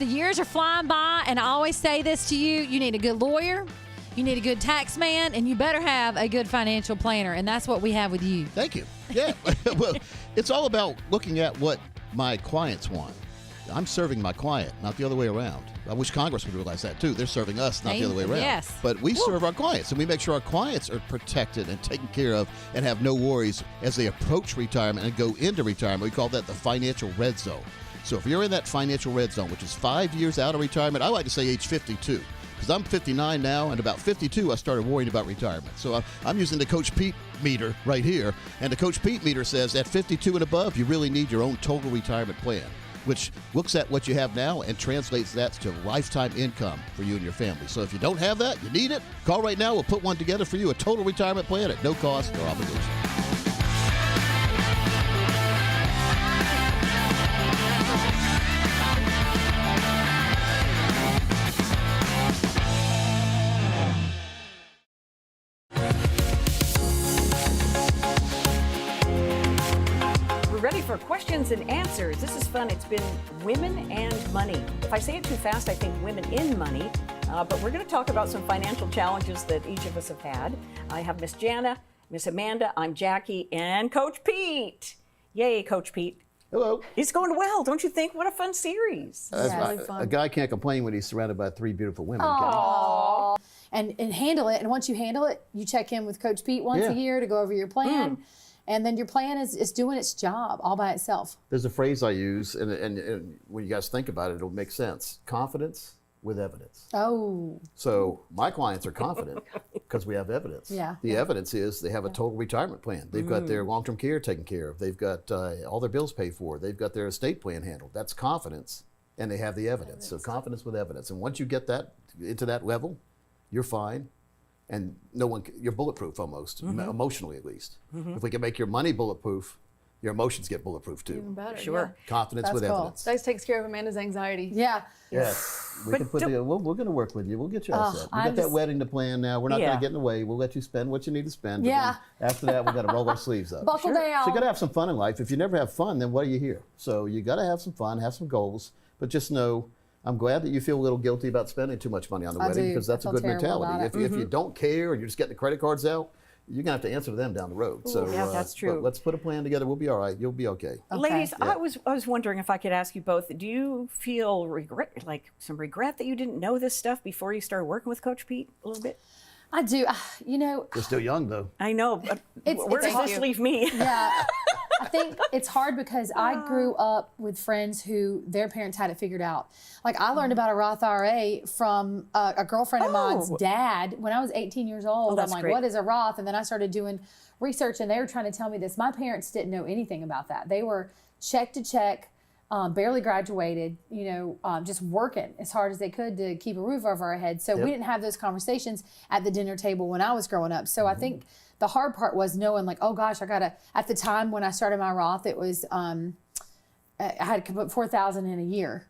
The years are flying by, and I always say this to you: you need a good lawyer, you need a good tax man, and you better have a good financial planner, and that's what we have with you. Thank you. Yeah. Well, it's all about looking at what my clients want. I'm serving my client, not the other way around. I wish Congress would realize that too. They're serving us, not the other way around. Yes. But we serve our clients, and we make sure our clients are protected and taken care of and have no worries as they approach retirement and go into retirement. We call that the financial red zone. So if you're in that financial red zone, which is 5 years out of retirement, I like to say age 52. Because I'm 59 now, and about 52, I started worrying about retirement. So I'm using the Coach Pete meter right here. And the Coach Pete meter says at 52 and above, you really need your own total retirement plan, which looks at what you have now and translates that to lifetime income for you and your family. So if you don't have that, you need it, call right now. We'll put one together for you, a total retirement plan at no cost or obligation. Ready for questions and answers. This is fun. It's been women and money. If I say it too fast, I think women in money. But we're going to talk about some financial challenges that each of us have had. I have Miss Jana, Miss Amanda, I'm Jackie, and Coach Pete. Yay, Coach Pete. Hello. It's going well, don't you think? What a fun series. Yeah, Really fun. A guy can't complain when he's surrounded by three beautiful women. Aww. and handle it. And once you handle it, you check in with Coach Pete once a year to go over your plan. And then your plan is doing its job all by itself. There's a phrase I use, and when you guys think about it, it'll make sense. Confidence with evidence. Oh. So my clients are confident because we have evidence. Yeah. The evidence is they have a total retirement plan. They've got their long-term care taken care of. They've got all their bills paid for. They've got their estate plan handled. That's confidence, and they have the evidence. So confidence with evidence. And once you get that into that level, you're fine. And you're bulletproof almost, emotionally at least. If we can make your money bulletproof, your emotions get bulletproof too. Even better. Sure. Confidence That's with cool. evidence. Dice takes care of Amanda's anxiety. Yeah. Yes. We can put together, we're going to work with you. We'll get you all set. We got that wedding to plan now. We're not going to get in the way. We'll let you spend what you need to spend. Yeah. After that, we've got to roll our sleeves up. Buckle down. So you got to have some fun in life. If you never have fun, then what are you here? So you got to have some fun, have some goals, but just know I'm glad that you feel a little guilty about spending too much money on the wedding because that's a good mentality. If you don't care and you're just getting the credit cards out, you're going to have to answer to them down the road. So yeah, that's true. But let's put a plan together. We'll be all right. You'll be okay. Ladies, I was wondering if I could ask you both, do you feel some regret that you didn't know this stuff before you started working with Coach Pete a little bit? I do. You know. You're still young, though. I know, but where does this leave me? Yeah. I think it's hard because I grew up with friends who their parents had it figured out. Like I learned about a Roth IRA from a girlfriend of mine's dad when I was 18 years old. I'm like, what is a Roth? And then I started doing research and they were trying to tell me this. My parents didn't know anything about that. They were check to check, barely graduated, just working as hard as they could to keep a roof over our heads. So we didn't have those conversations at the dinner table when I was growing up. So I think the hard part was knowing like, oh gosh, at the time when I started my Roth, it was, I had to put $4,000 in a year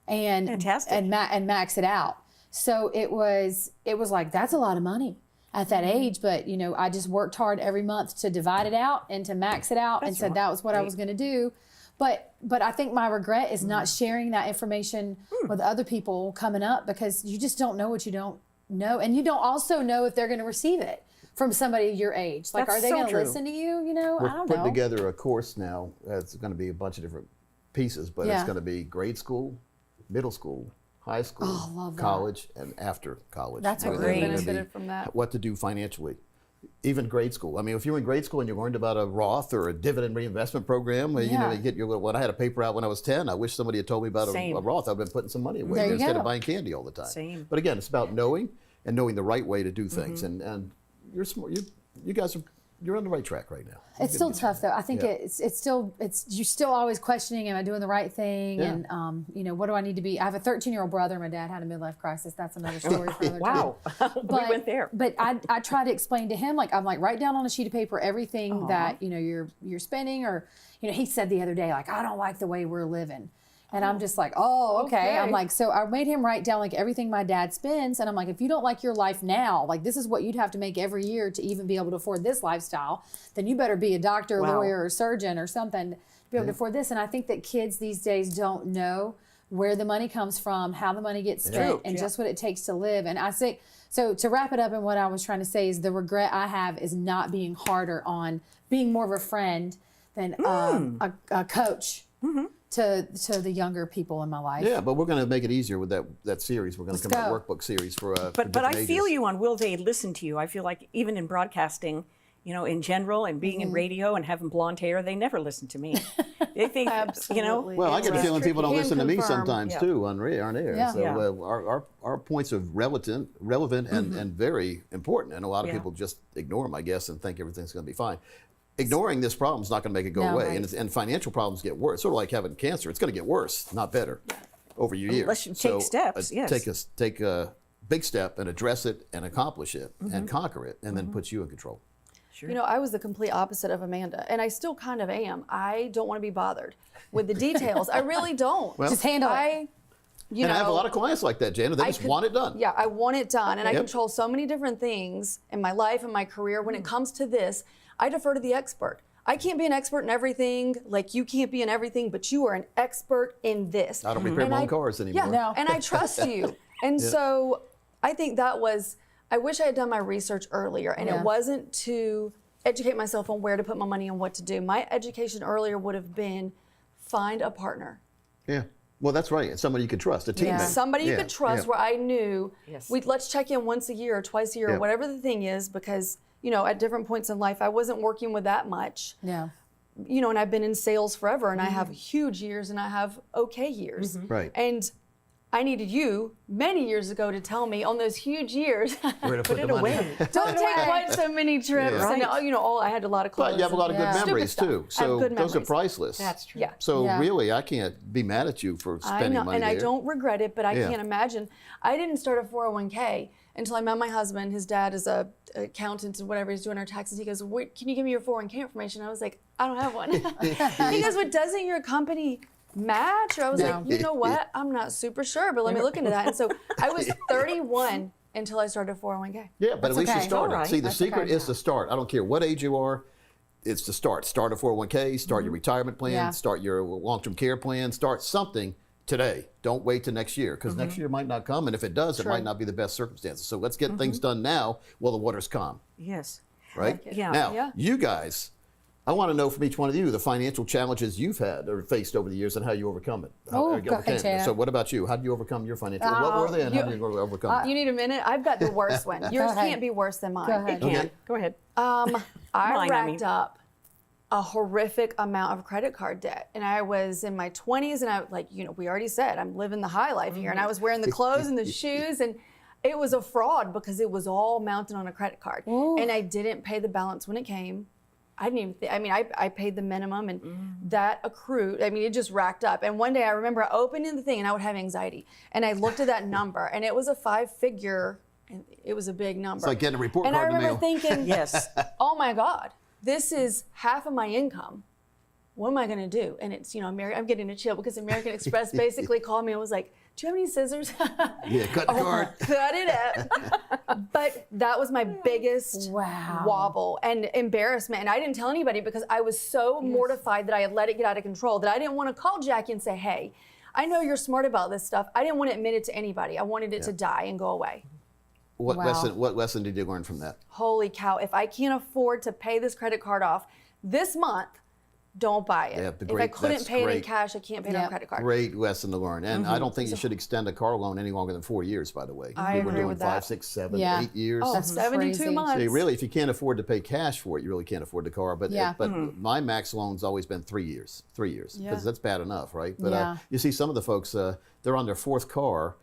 and, Fantastic. and max it out. So it was like, that's a lot of money at that age. But, I just worked hard every month to divide it out and to max it out and said that was what I was going to do. But I think my regret is not sharing that information with other people coming up because you just don't know what you don't know. And you don't also know if they're going to receive it from somebody your age. Like, are they going to listen to you? I don't know. We're putting together a course now. It's going to be a bunch of different pieces, but it's going to be grade school, middle school, high school, college, and after college. That's I great. benefited from that. What to do financially. Even grade school. I mean, if you were in grade school and you learned about a Roth or a dividend reinvestment program, you get your little. When I had a paper out when I was 10, I wish somebody had told me about a Roth. I've been putting some money away instead of buying candy all the time. Same. But again, it's about knowing the right way to do things. And you're smart. You guys you're on the right track right now. It's still tough though. I think you're still always questioning, am I doing the right thing? Yeah. And what do I need to be? I have a 13-year-old brother. My dad had a midlife crisis. That's another story for another Wow. time. We went there. But I try to explain to him, I'm like, write down on a sheet of paper everything that, you're spending, or, he said the other day, like, I don't like the way we're living. And I'm just like, oh, okay. I'm like, so I made him write down like everything my dad spends. And I'm like, if you don't like your life now, like this is what you'd have to make every year to even be able to afford this lifestyle, then you better be a doctor, lawyer, or surgeon or something to be able to afford this. And I think that kids these days don't know where the money comes from, how the money gets spent, True. and just what it takes to live. And I think, so to wrap it up, and what I was trying to say is the regret I have is not being harder on being more of a friend than a coach to the younger people in my life. Yeah, but we're going to make it easier with that series. We're going to come out with a workbook series for But different I feel ages. you on will they listen to you. I feel like even in broadcasting, you know, in general, and being in radio and having blonde hair, they never listen to me. They think, you know. Absolutely. Well, I get the feeling people don't Can listen to me confirm. sometimes too on air. Yeah. So Yeah. our points are relevant and very important, and a lot of Yeah. people just ignore them, I guess, and think everything's going to be fine. Ignoring this problem is not going to make it go No, away, right. and financial problems get worse. Sort of like having cancer, it's going to get worse, not better, over your years. Unless you take steps, yes. Take a big step and address it and accomplish it and conquer it, and then put you in control. You know, I was the complete opposite of Amanda, and I still kind of am. I don't want to be bothered with the details. I really don't. Well, Just handle it. You and know, I have a lot of clients like that, Jana. They just want it done. Yeah, I want it done, and I Yep. control so many different things in my life and my career. When it comes to this, I defer to the expert. I can't be an expert in everything, like you can't be in everything, but you are an expert in this. I don't repair And my own cars anymore. Yeah, No. and I trust you. And so I think that was, I wish I had done my research earlier, and it wasn't to educate myself on where to put my money and what to do. My education earlier would have been find a partner. Yeah. Well, that's right. It's somebody you could trust, a teammate. Somebody you Yeah, could trust yeah. where I knew Yes. let's check in once a year or twice a year Yeah. or whatever the thing is, because, you know, at different points in life, I wasn't working with that much. Yeah. You know, and I've been in sales forever, and I have huge years and I have okay years. Right. And I needed you many years ago to tell me on those huge years, Where to put Put the it money. away. don't take quite so many trips. Yeah. And, Right. you know, I had a lot of clothes. But you have a lot of Yeah. good Stupid memories stuff. too. I have So good those are memories. That's priceless. true. Yeah. So Yeah. really, I can't be mad at you for I spending know, money and I there. don't regret it, but I Yeah. can't imagine. I didn't start a 401k until I met my husband. His dad is a accountant and whatever. He's doing our taxes. He goes, "Wait, can you give me your 401k information?" I was like, "I don't have one." He goes, "Well, doesn't your company match?" Or I was like, "You know what? I'm not super sure, but let me look into that." And so I was 31 until I started a 401k. Yeah, but at least you okay. started. All right. See, the That's secret okay. is to start. I don't care what age you are. It's to start. Start a 401k, start your retirement plan, Yeah. start your long-term care plan, start something today. Don't wait till next year, because next year might not come, and if it does, it might not be the best circumstances. So let's get things done now while the water's calm, Yes. right? Yeah. Now, Yeah. you guys, I want to know from each one of you the financial challenges you've had or faced over the years and how you overcome it. Oh, How you go ahead, overcame it. Jana. So what about you? How did you overcome your financial? What were they and how did you overcome them? You need a minute? I've got the worst one. Yours ahead. can't be worse than mine. Go ahead. Can. Okay. Go ahead. I Mine, I racked mean. up a horrific amount of credit card debt. And I was in my 20s, and I, like, you know, we already said, I'm living the high life here. And I was wearing the clothes and the shoes, and it was a fraud because it was all mounted on a credit card. And I didn't pay the balance when it came. I didn't even, I paid the minimum, and that accrued. I mean, it just racked up. And one day I remember opening the thing and I would have anxiety. And I looked at that number, and it was a 5-figure, and it was a big number. It's like getting a report And I card in the remember mail. thinking, Yes. oh my God, this is half of my income. What am I going to do? And it's, you know, I'm getting a chill because American Express basically called me and was like, do you have any scissors? Yeah, cut the card. Cut it up. But that was my biggest Wow. wobble and embarrassment. And I didn't tell anybody because I was so mortified that I had let it get out of control that I didn't want to call Jackie and say, hey, I know you're smart about this stuff. I didn't want to admit it to anybody. I wanted it to die and go away. What Wow. lesson did you learn from that? Holy cow, if I can't afford to pay this credit card off this month, don't buy it. Yeah, If I great- couldn't that's pay it in great. cash, I can't pay it on a Yep. credit card. Great lesson to learn. And I don't think you should extend a car loan any longer than 4 years, by the way. I People are agree doing with 5, that. 6, 7, Yeah. 8 years. Oh, That's 72 crazy. months. So really, if you can't afford to pay cash for it, you really can't afford the car. But Yeah. my max loan's always been 3 years. 3 years, because Yeah. that's bad enough, right? But Yeah. you see some of the folks, they're on their 4th car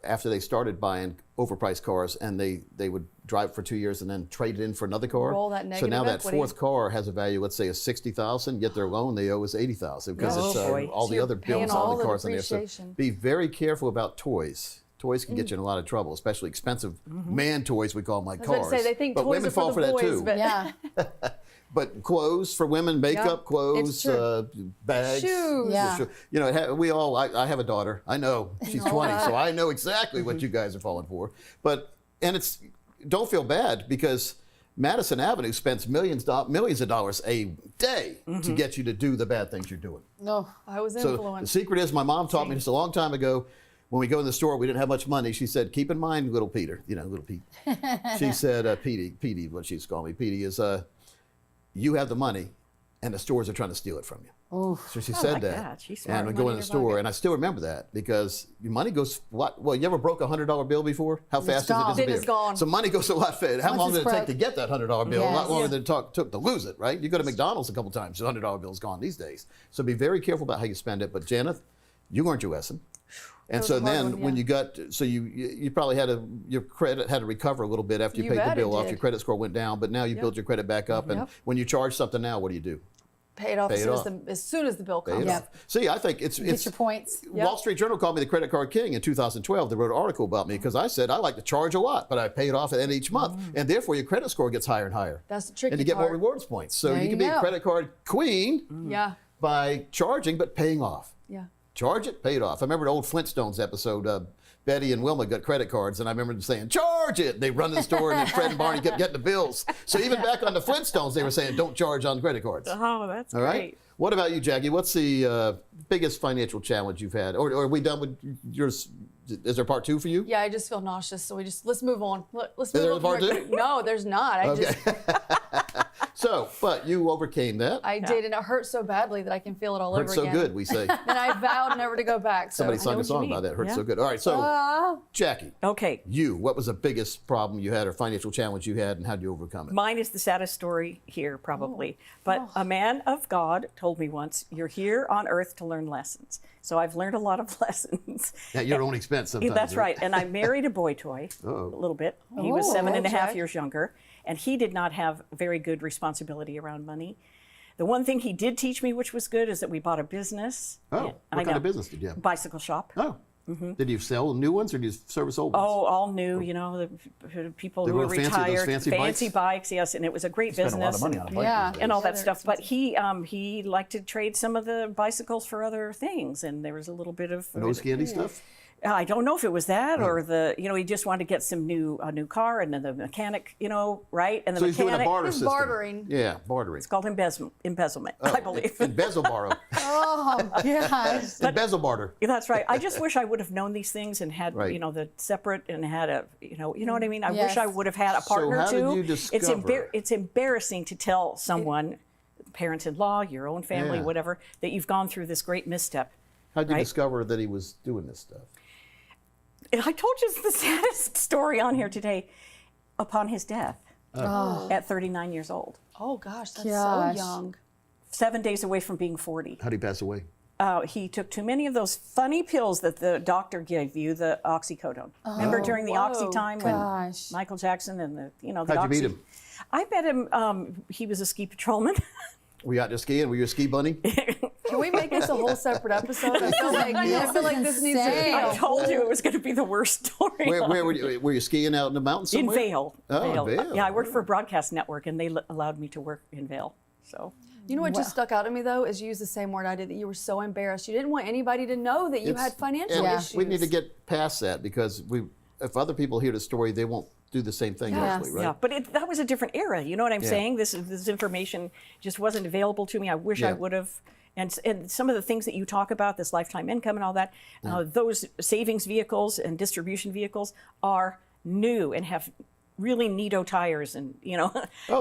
after they started buying overpriced cars, and they would drive for 2 years and then trade it in for another car. Roll that so negative now that equity. 4th car has a value, let's say, of $60,000. Yet their loan they owe is $80,000 because Oh, it's boy. all So the you're other paying bills, all all the the cars on there. So depreciation. be very careful about toys. Toys can get you in a lot of trouble, especially expensive man toys, we call them, like I was about cars. to say, they think but toys women are for fall the for that boys, too. but Yeah. But clothes for women, makeup, clothes, It's true. bags. Shoes. Yeah. You know, we all, I have a daughter. I know. She's 20, so I know exactly what you guys are falling for. And don't feel bad because Madison Avenue spends millions of dollars a day to get you to do the bad things you're doing. No. I was So the influenced. secret is, my mom taught me just a long time ago, when we go in the store, we didn't have much money. She said, keep in mind, little Peter, little Pete. She said, Petey, what she used to call me, Petey, is you have the money and the stores are trying to steal it from you. Oh. So she said like that. that. She's smart. And we Money go in in the her store, pocket. and I still remember that because your money goes, well, you ever broke a $100 bill before? How fast does gone. it disappear? It is gone. So money goes a lot faster. How Once long it's did it take broke. to get that $100 bill? A lot Yes. longer than it took to lose it, right? You go to McDonald's a couple times, the $100 bill's gone these days. So be very careful about how you spend it. But Janet, you learned your lesson. And was so a hard then one, when yeah. you got, so you probably your credit had to recover a little bit after you You paid the bet it bill off. did. Your credit score went down, but now you build your credit back up. And Yep. when you charge something now, what do? Pay it off, Pay as, it soon off. as soon as the bill Pay comes. it off. See, I think it's Get your points. Wall Street Journal called me the credit card king in 2012. They wrote an article about me because I said I like to charge a lot, but I pay it off at the end of each month, and therefore your credit score gets higher and higher. That's the tricky and you get more part. rewards points. So There you can you be a go. credit card queen Yeah. by charging but paying off. Yeah. Charge it, pay it off. I remember the old Flintstones episode. Betty and Wilma got credit cards, and I remember them saying, charge it. They run to the store, and then Fred and Barney kept getting the bills. So even back on the Flintstones, they were saying, don't charge on credit cards. Oh, that's All great. right. What about you, Jackie? What's the biggest financial challenge you've had? Or are we done with yours? Is there part 2 for you? Yeah, I just feel nauseous, so let's move on. Let's move there on. a part from two? No, there's not. Okay. So, but you overcame that. I did, and it hurt so badly that I can feel it all Hurt over so again. good, we say. And I vowed never to go back. So Somebody I sung know a what you song mean. about that. Hurt Yeah. so good. All right. So, Jackie, Okay. what was the biggest problem you had or financial challenge you had, and how did you overcome it? Mine is the saddest story here, probably. But a man of God told me once, you're here on earth to learn lessons. So I've learned a lot of lessons. At your own expense sometimes. That's right. And I married a boy toy a little bit. He was 7.5 years younger, and he did not have very good responsibility around money. The one thing he did teach me, which was good, is that we bought a business. Oh, And what I kind know. of business did you have? Bicycle shop. Oh. Did you sell new ones or did you service old ones? Oh, all new, the people They who were were fancy- those retired. fancy bikes, yes, and it was a great Spend business. a lot of money on a bike. Yeah. these days. And all Yeah, that they're stuff. But he liked to trade some of the bicycles for other things, and there was a little bit of Nose candy stuff? I don't know if it was that or he just wanted to get some a new car, and then the mechanic, right? And the So he's doing a mechanic barter He's system. bartering. Yeah, bartering. it's called embezzlement, I believe. Embezzle borrow. Oh, gosh. Embezzle barter. That's right. I just wish I would have known these things and had, Right. the separate and had a, you know what I mean? I Yes. wish I would have had a partner how did too. you discover- It's embarrassing to tell someone, parents-in-law, your own family, Yeah. whatever, that you've gone through this great misstep. How did you Right. discover that he was doing this stuff? And I told you the saddest story on here today. Upon his death, at 39 years old, Oh gosh, that's Gosh. so young. 7 days away from being 40. How did he pass away? He took too many of those funny pills that the doctor gave you, the oxycodone. Remember during the oxy whoa. time when Gosh. Michael Jackson and the the How'd you oxy. meet him? I met him. He was a ski patrolman. Were you out there skiing? Were you a ski bunny? Can we make this a whole separate episode? I feel like this needs to be. insane. I told you it was going to be the worst story. Where were you skiing out in the mountains in somewhere? Vail. Oh, Vail. Yeah, I worked for a broadcast network, and they allowed me to work in Vail. So You know what just stuck out to me though is you used the same word I did, that you were so embarrassed. You didn't want anybody to know that you It's- had financial and issues. We need to get past that because if other people hear the story, they won't do the same thing Yes. usually, right? yeah, but that was a different era. You know what I'm Yeah. saying? This information just wasn't available to me. I wish I Yeah. would have. And some of the things that you talk about, this lifetime income and all that, those savings vehicles and distribution vehicles are new and have really neato tires and they're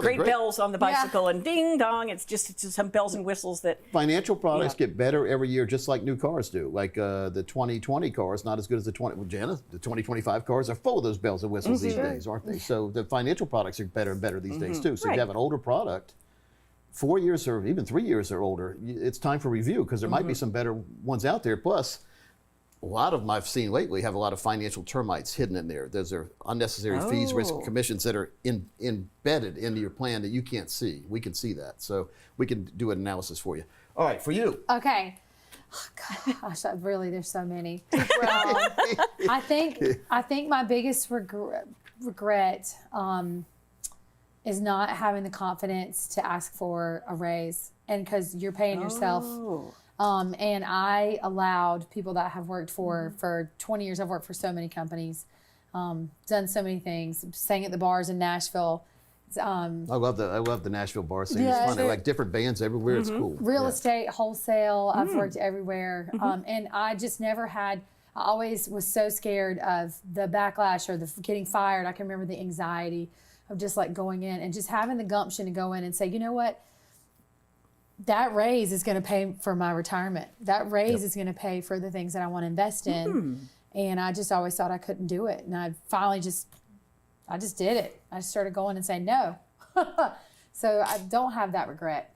great great. bells on the bicycle and ding dong. It's just some bells and whistles that. Financial products Yeah. get better every year, just like new cars do. Like the 2020 car is not as good as the 2025 cars are full of those bells and whistles these days, aren't they? So the financial products are better and better these days too. So if Right. you have an older product, 4 years or even 3 years or older, it's time for review because there might be some better ones out there. Plus, a lot of them I've seen lately have a lot of financial termites hidden in there. Those are unnecessary fees, risk, and commissions that are embedded into your plan that you can't see. We can see that. So we can do an analysis for you. All right, for you. Okay. Oh, gosh, there's so many. I think my biggest regret is not having the confidence to ask for a raise, and because you're paying yourself. And I allowed people that I have worked for 20 years. I've worked for so many companies, done so many things, sang at the bars in Nashville, I love the Nashville bar scene. Yeah, It's fun. Like different bands everywhere. It's cool. real Yeah. estate, wholesale. I've worked everywhere. And I just never had, I always was so scared of the backlash or the getting fired. I can remember the anxiety of just like going in and just having the gumption to go in and say, you know what? That raise is going to pay for my retirement. That raise is going to pay for the things that I want to invest in. And I just always thought I couldn't do it. And I finally I just did it. I just started going and saying no. So I don't have that regret.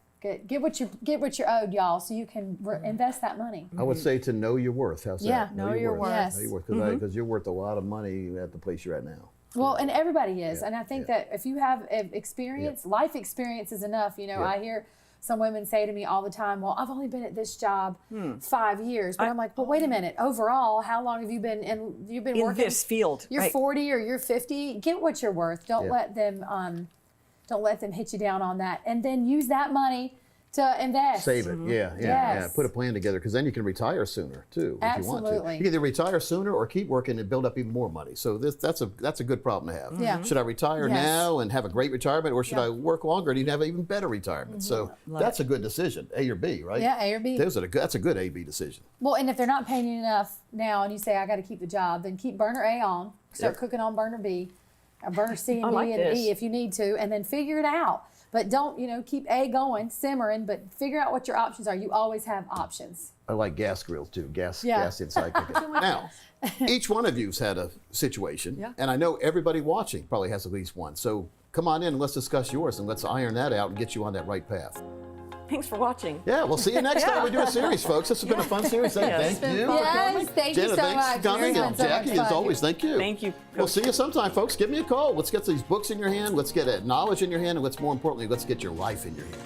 Get what you're owed, y'all, so you can invest that money. I would say to know your worth. How's Yeah, that? know your worth. Yes. Know your worth, because you're worth a lot of money at the place you're at now. Well, and everybody is. And I think that if you have experience, life experience is enough. You know, I hear some women say to me all the time, well, I've only been at this job 5 years. But I'm like, well, wait a minute. Overall, how long have you been you've been In working? this field, You're right. 40 or you're 50. Get what you're worth. Don't let them hit you down on that. And then use that money to invest. Save it, yeah. Yes. Put a plan together, because then you can retire sooner too, if you want to. Absolutely. You can either retire sooner or keep working and build up even more money. So that's a good problem to have. Yeah. Should I retire Yes. now and have a great retirement, or should I work longer and even have an even better retirement? So that's a good decision, A or B, right? Yeah, A or B. That's a good A/B decision. Well, and if they're not paying you enough now and you say, I got to keep the job, then keep burner A on, start cooking on burner B, burner C and D like and this. E if you need to, and then figure it out. But don't, keep A going, simmering, but figure out what your options are. You always have options. I like gas grills too, gas inside cooking. Now, each one of you's had a situation, and I know everybody watching probably has at least one. So come on in and let's discuss yours, and let's iron that out and get you on that right path. Thanks for watching. Yeah, we'll see you next time we do a series, folks. This has been a fun series. Thank you. Yes, thank you Jenna, so thanks much. for coming. It's been And so much Jackie, as fun. always, thank you. Thank you, We'll Coach. see you sometime, folks. Give me a call. Let's get these books in your hand. Let's get that knowledge in your hand. And let's, more importantly, let's get your life in your hand.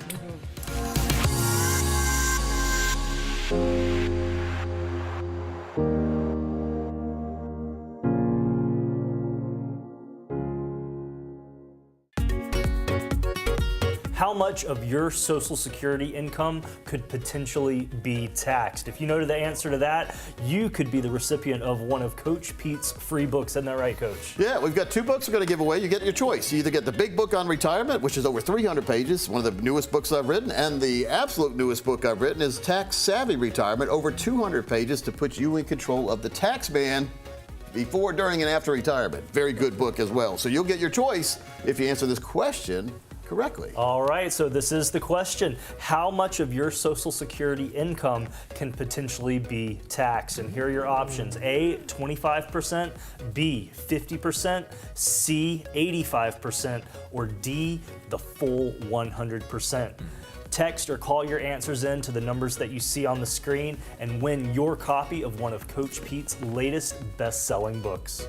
How much of your Social Security income could potentially be taxed? If you know the answer to that, you could be the recipient of one of Coach Pete's free books. Isn't that right, Coach? Yeah, we've got 2 books we're going to give away. You get your choice. You either get the big book on retirement, which is over 300 pages, one of the newest books I've written, and the absolute newest book I've written is Tax Savvy Retirement, over 200 pages to put you in control of the tax man before, during, and after retirement. Very good book as well. So you'll get your choice if you answer this question correctly. All right, so this is the question. How much of your Social Security income can potentially be taxed? And here are your options. A, 25%, B, 50%, C, 85%, or D, the full 100%. Text or call your answers in to the numbers that you see on the screen and win your copy of one of Coach Pete's latest best-selling books.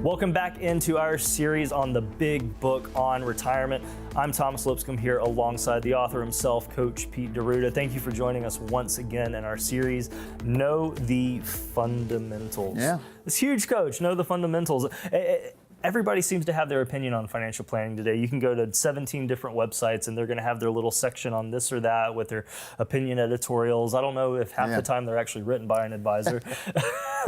Welcome back into our series on the big book on retirement. I'm Thomas Lipscomb here alongside the author himself, Coach Pete D'Arruda. Thank you for joining us once again in our series, Know the Fundamentals. Yeah. It's huge, Coach. Know the fundamentals. Everybody seems to have their opinion on financial planning today. You can go to 17 different websites and they're going to have their little section on this or that with their opinion editorials. I don't know if half the time they're actually written by an advisor.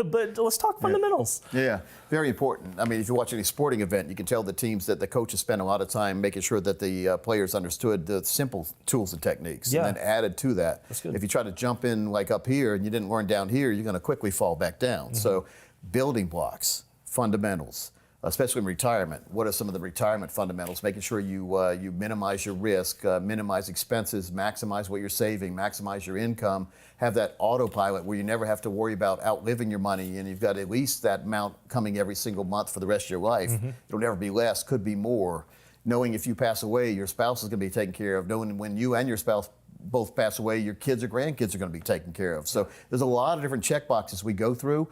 But let's talk fundamentals. Yeah, very important. I mean, if you watch any sporting event, you can tell the teams that the coaches spent a lot of time making sure that the players understood the simple tools and techniques, and then added to that. That's good. If you try to jump in like up here and you didn't learn down here, you're going to quickly fall back down. So building blocks, fundamentals, especially in retirement. What are some of the retirement fundamentals? Making sure you minimize your risk, minimize expenses, maximize what you're saving, maximize your income, have that autopilot where you never have to worry about outliving your money, and you've got at least that amount coming every single month for the rest of your life. It'll never be less, could be more. Knowing if you pass away, your spouse is going to be taken care of. Knowing when you and your spouse both pass away, your kids or grandkids are going to be taken care of. So there's a lot of different check boxes we go through.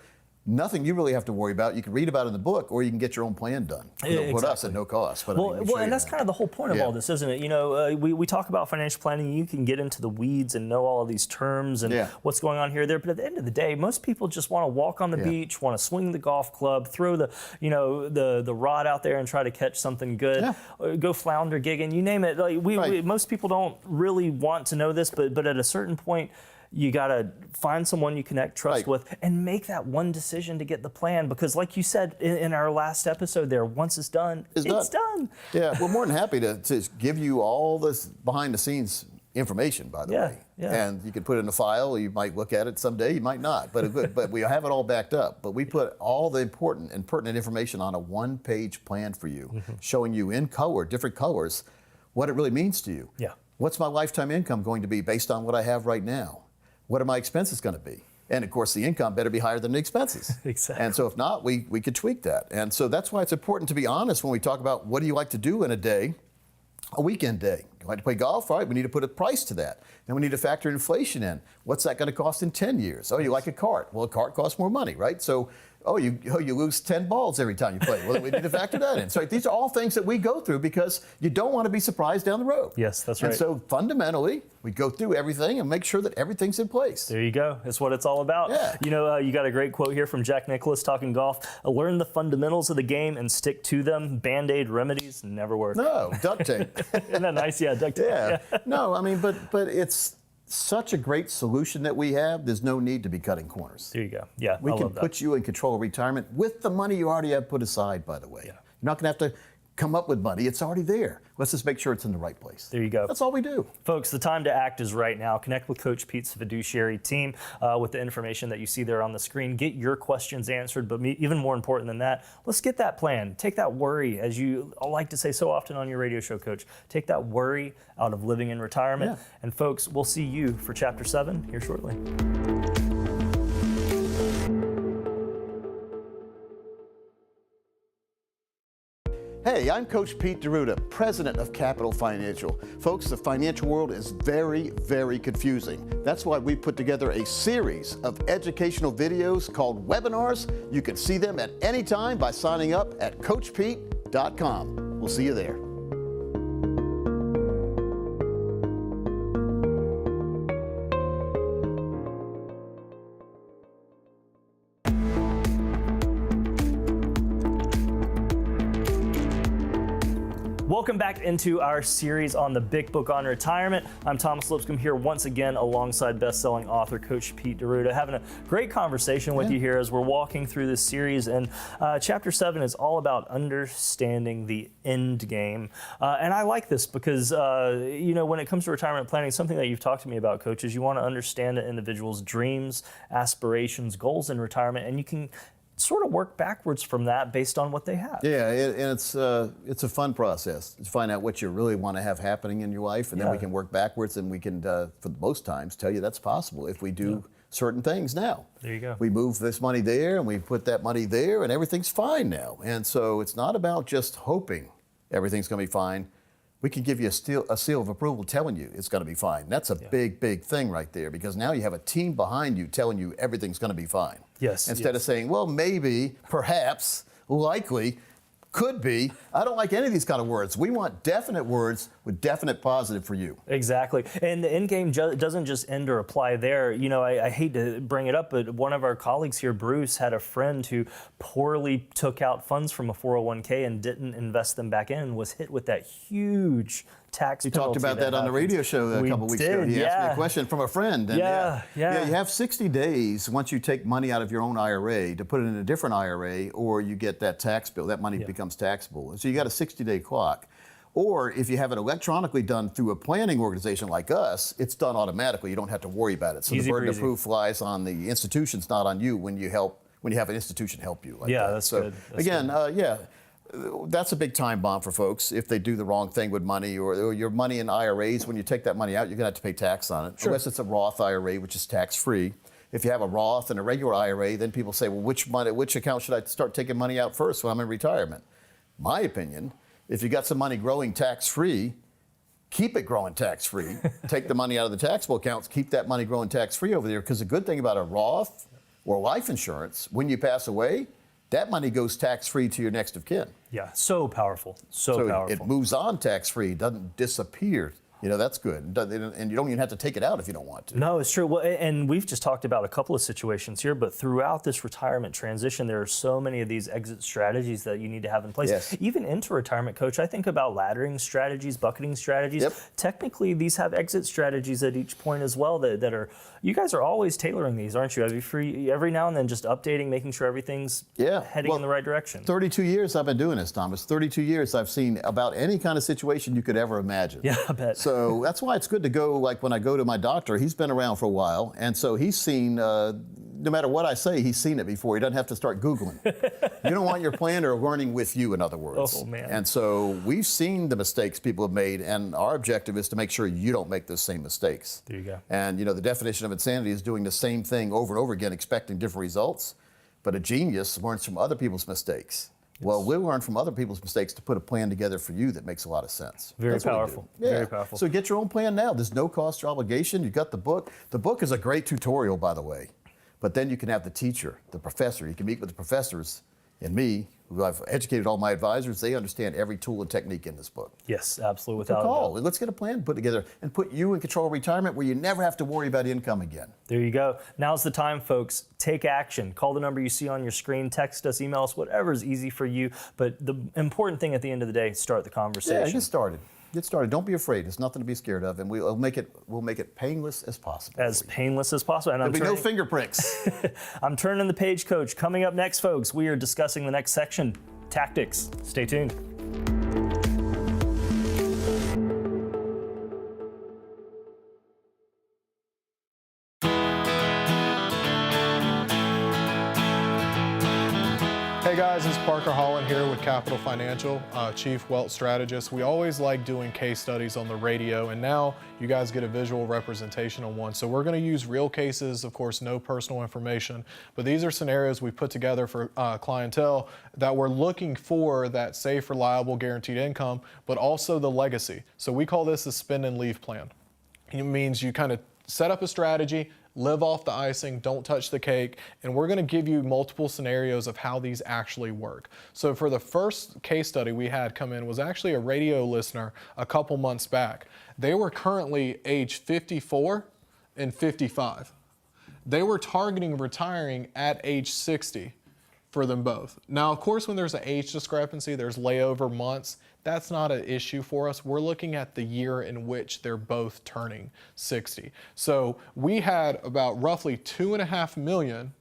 nothing you really have to worry about. You can read about it in the book, or you can get your own plan done with us at no cost. But Well, and that's kind of the whole point of all this, isn't it? You know, we talk about financial planning. You can get into the weeds and know all of these terms and what's going on here, there. But at the end of the day, most people just want to walk on the beach, want to swing the golf club, throw the rod out there and try to catch something good, go flounder gigging, you name it. Like most people don't really want to know this, but at a certain point, you got to find someone you connect, trust with, and make that one decision to get the plan. Because like you said in our last episode there, once it's done, it's done. Yeah, we're more than happy to give you all this behind-the-scenes information, by the way. Yeah. And you can put it in a file. You might look at it someday, you might not. But we have it all backed up. But we put all the important and pertinent information on a one-page plan for you, showing you in color, different colors, what it really means to you. Yeah. What's my lifetime income going to be based on what I have right now? What are my expenses going to be? And of course, the income better be higher than the expenses. Exactly. And so if not, we could tweak that. And so that's why it's important to be honest when we talk about what do you like to do in a day, a weekend day. You like to play golf? All right, we need to put a price to that. Then we need to factor inflation in. What's that going to cost in 10 years? Oh, you like a cart? Well, a cart costs more money, right? So, you lose 10 balls every time you play. Well, then we need to factor that in. So these are all things that we go through because you don't want to be surprised down the road. Yes, that's right. And so fundamentally, we go through everything and make sure that everything's in place. There you go. That's what it's all about. Yeah. You know, you got a great quote here from Jack Nicklaus talking golf. Learn the fundamentals of the game and stick to them. Band-Aid remedies never work. No, duct tape. Isn't that nice? Yeah, duct tape. Yeah. No, I mean, but it's such a great solution that we have. There's no need to be cutting corners. There you go. Yeah, We I can love that. put you in control of retirement with the money you already have put aside, by the way. Yeah. You're not going to have to come up with money. It's already there. Let's just make sure it's in the right place. There you go. That's all we do. Folks, the time to act is right now. Connect with Coach Pete's fiduciary team with the information that you see there on the screen. Get your questions answered, but even more important than that, let's get that plan. Take that worry, as you like to say so often on your radio show, Coach. Take that worry out of living in retirement. Yeah. And folks, we'll see you for Chapter 7 here shortly. Hey, I'm Coach Pete DeRuda, president of Capital Financial. Folks, the financial world is very, very confusing. That's why we put together a series of educational videos called webinars. You can see them at any time by signing up at CoachPete.com. We'll see you there. Welcome back into our series on the Big Book on Retirement. I'm Thomas Lipscomb here once again alongside best-selling author Coach Pete DeRuda, having a great conversation with you here as we're walking through this series. And Chapter 7 is all about understanding the end game. And I like this because, when it comes to retirement planning, something that you've talked to me about, Coach, is you want to understand an individual's dreams, aspirations, goals in retirement, and you can sort of work backwards from that based on what they have. Yeah, and it's a fun process to find out what you really want to have happening in your life, and then we can work backwards, and we can, for most times, tell you that's possible if we do certain things now. There you go. We move this money there, and we put that money there, and everything's fine now. And so it's not about just hoping everything's going to be fine. We can give you a seal of approval telling you it's going to be fine. That's a big, big thing right there, because now you have a team behind you telling you everything's going to be fine. Yes. Instead of saying, well, maybe, perhaps, likely, could be. I don't like any of these kind of words. We want definite words with definite positive for you. Exactly. And the end game doesn't just end or apply there. You know, I hate to bring it up, but one of our colleagues here, Bruce, had a friend who poorly took out funds from a 401k and didn't invest them back in and was hit with that huge tax You penalty. talked about that on the radio show a couple weeks ago. He asked me a question from a friend. And Yeah. you have 60 days once you take money out of your own IRA to put it in a different IRA, or you get that tax bill. That money becomes taxable. So you got a 60-day clock. Or if you have it electronically done through a planning organization like us, it's done automatically. You don't have to worry about it. So Easy the burden breezy. of proof lies on the institutions, not on you when you have an institution help you. Like that. That's so good. That's again, that's a big time bomb for folks if they do the wrong thing with money, or your money in IRAs. When you take that money out, you're going to have to pay tax on it, unless it's a Roth IRA, which is tax-free. If you have a Roth and a regular IRA, then people say, well, which account should I start taking money out first when I'm in retirement? My opinion, if you got some money growing tax-free, keep it growing tax-free. Take the money out of the taxable accounts, keep that money growing tax-free over there, because the good thing about a Roth or life insurance, when you pass away, that money goes tax-free to your next of kin. Yeah, so powerful, so powerful. It moves on tax-free, doesn't disappear. That's good. And you don't even have to take it out if you don't want to. No, it's true. Well, and we've just talked about a couple of situations here, but throughout this retirement transition, there are so many of these exit strategies that you need to have in place. Yes. Even into retirement, Coach, I think about laddering strategies, bucketing strategies. Yep. Technically, these have exit strategies at each point as well that are, you guys are always tailoring these, aren't you? Every now and then just updating, making sure everything's heading in the right direction. 32 years I've been doing this, Thomas. 32 years I've seen about any kind of situation you could ever imagine. Yeah, I bet. So that's why it's good to go, like when I go to my doctor, he's been around for a while, and so he's seen, no matter what I say, he's seen it before. He doesn't have to start Googling. You don't want your planner learning with you, in other words. Oh, man. And so we've seen the mistakes people have made, and our objective is to make sure you don't make those same mistakes. There you go. And, the definition of insanity is doing the same thing over and over again, expecting different results. But a genius learns from other people's mistakes. Well, we'll learn from other people's mistakes to put a plan together for you that makes a lot of sense. Very powerful. Yeah. Very powerful. So get your own plan now. There's no cost or obligation. You've got the book. The book is a great tutorial, by the way. But then you can have the teacher, the professor. You can meet with the professors and me, who I've educated all my advisors. They understand every tool and technique in this book. Yes, absolutely, without a Call. doubt. Let's get a plan put together and put you in control of retirement where you never have to worry about income again. There you go. Now's the time, folks. Take action. Call the number you see on your screen. Text us, email us, whatever is easy for you. But the important thing at the end of the day, start the conversation. Yeah, get started. Get started. Don't be afraid. There's nothing to be scared of, and we'll make it painless as possible. As painless as possible. And There'll be no finger pricks. I'm turning the page, Coach. Coming up next, folks, we are discussing the next section, tactics. Stay tuned. Hey guys, it's Parker Holland here with Capital Financial, Chief Wealth Strategist. We always like doing case studies on the radio, and now you guys get a visual representation on one. So we're going to use real cases, of course, no personal information, but these are scenarios we put together for clientele that we're looking for that safe, reliable, guaranteed income, but also the legacy. So we call this a spend and leave plan. It means you kind of set up a strategy, live off the icing, don't touch the cake, and we're going to give you multiple scenarios of how these actually work. So for the first case study we had come in was actually a radio listener a couple months back. They were currently age 54 and 55. They were targeting retiring at age 60 for them both. Now, of course, when there's an age discrepancy, there's layover months. That's not an issue for us. We're looking at the year in which they're both turning 60. So we had about roughly $2.5 million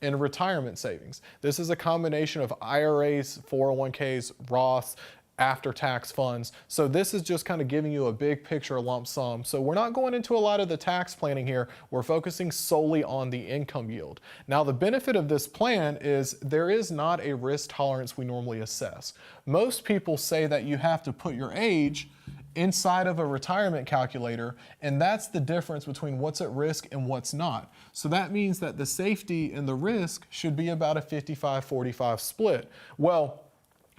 in retirement savings. This is a combination of IRAs, 401ks, Roths, after-tax funds. So this is just kind of giving you a big picture lump sum. So we're not going into a lot of the tax planning here. We're focusing solely on the income yield. Now, the benefit of this plan is there is not a risk tolerance we normally assess. Most people say that you have to put your age inside of a retirement calculator, and that's the difference between what's at risk and what's not. So that means that the safety and the risk should be about a 55-45 split. Well,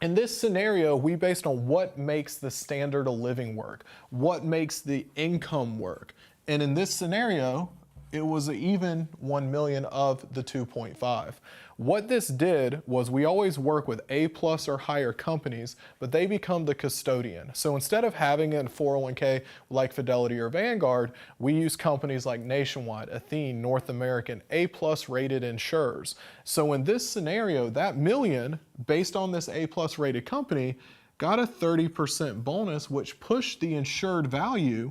in this scenario, we based on what makes the standard of living work, what makes the income work. And in this scenario, it was an even 1 million of the 2.5. What this did was we always work with A+ or higher companies, but they become the custodian. So instead of having a 401k like Fidelity or Vanguard, we use companies like Nationwide, Athene, North American, A+ rated insurers. So in this scenario, that million, based on this A+ rated company, got a 30% bonus, which pushed the insured value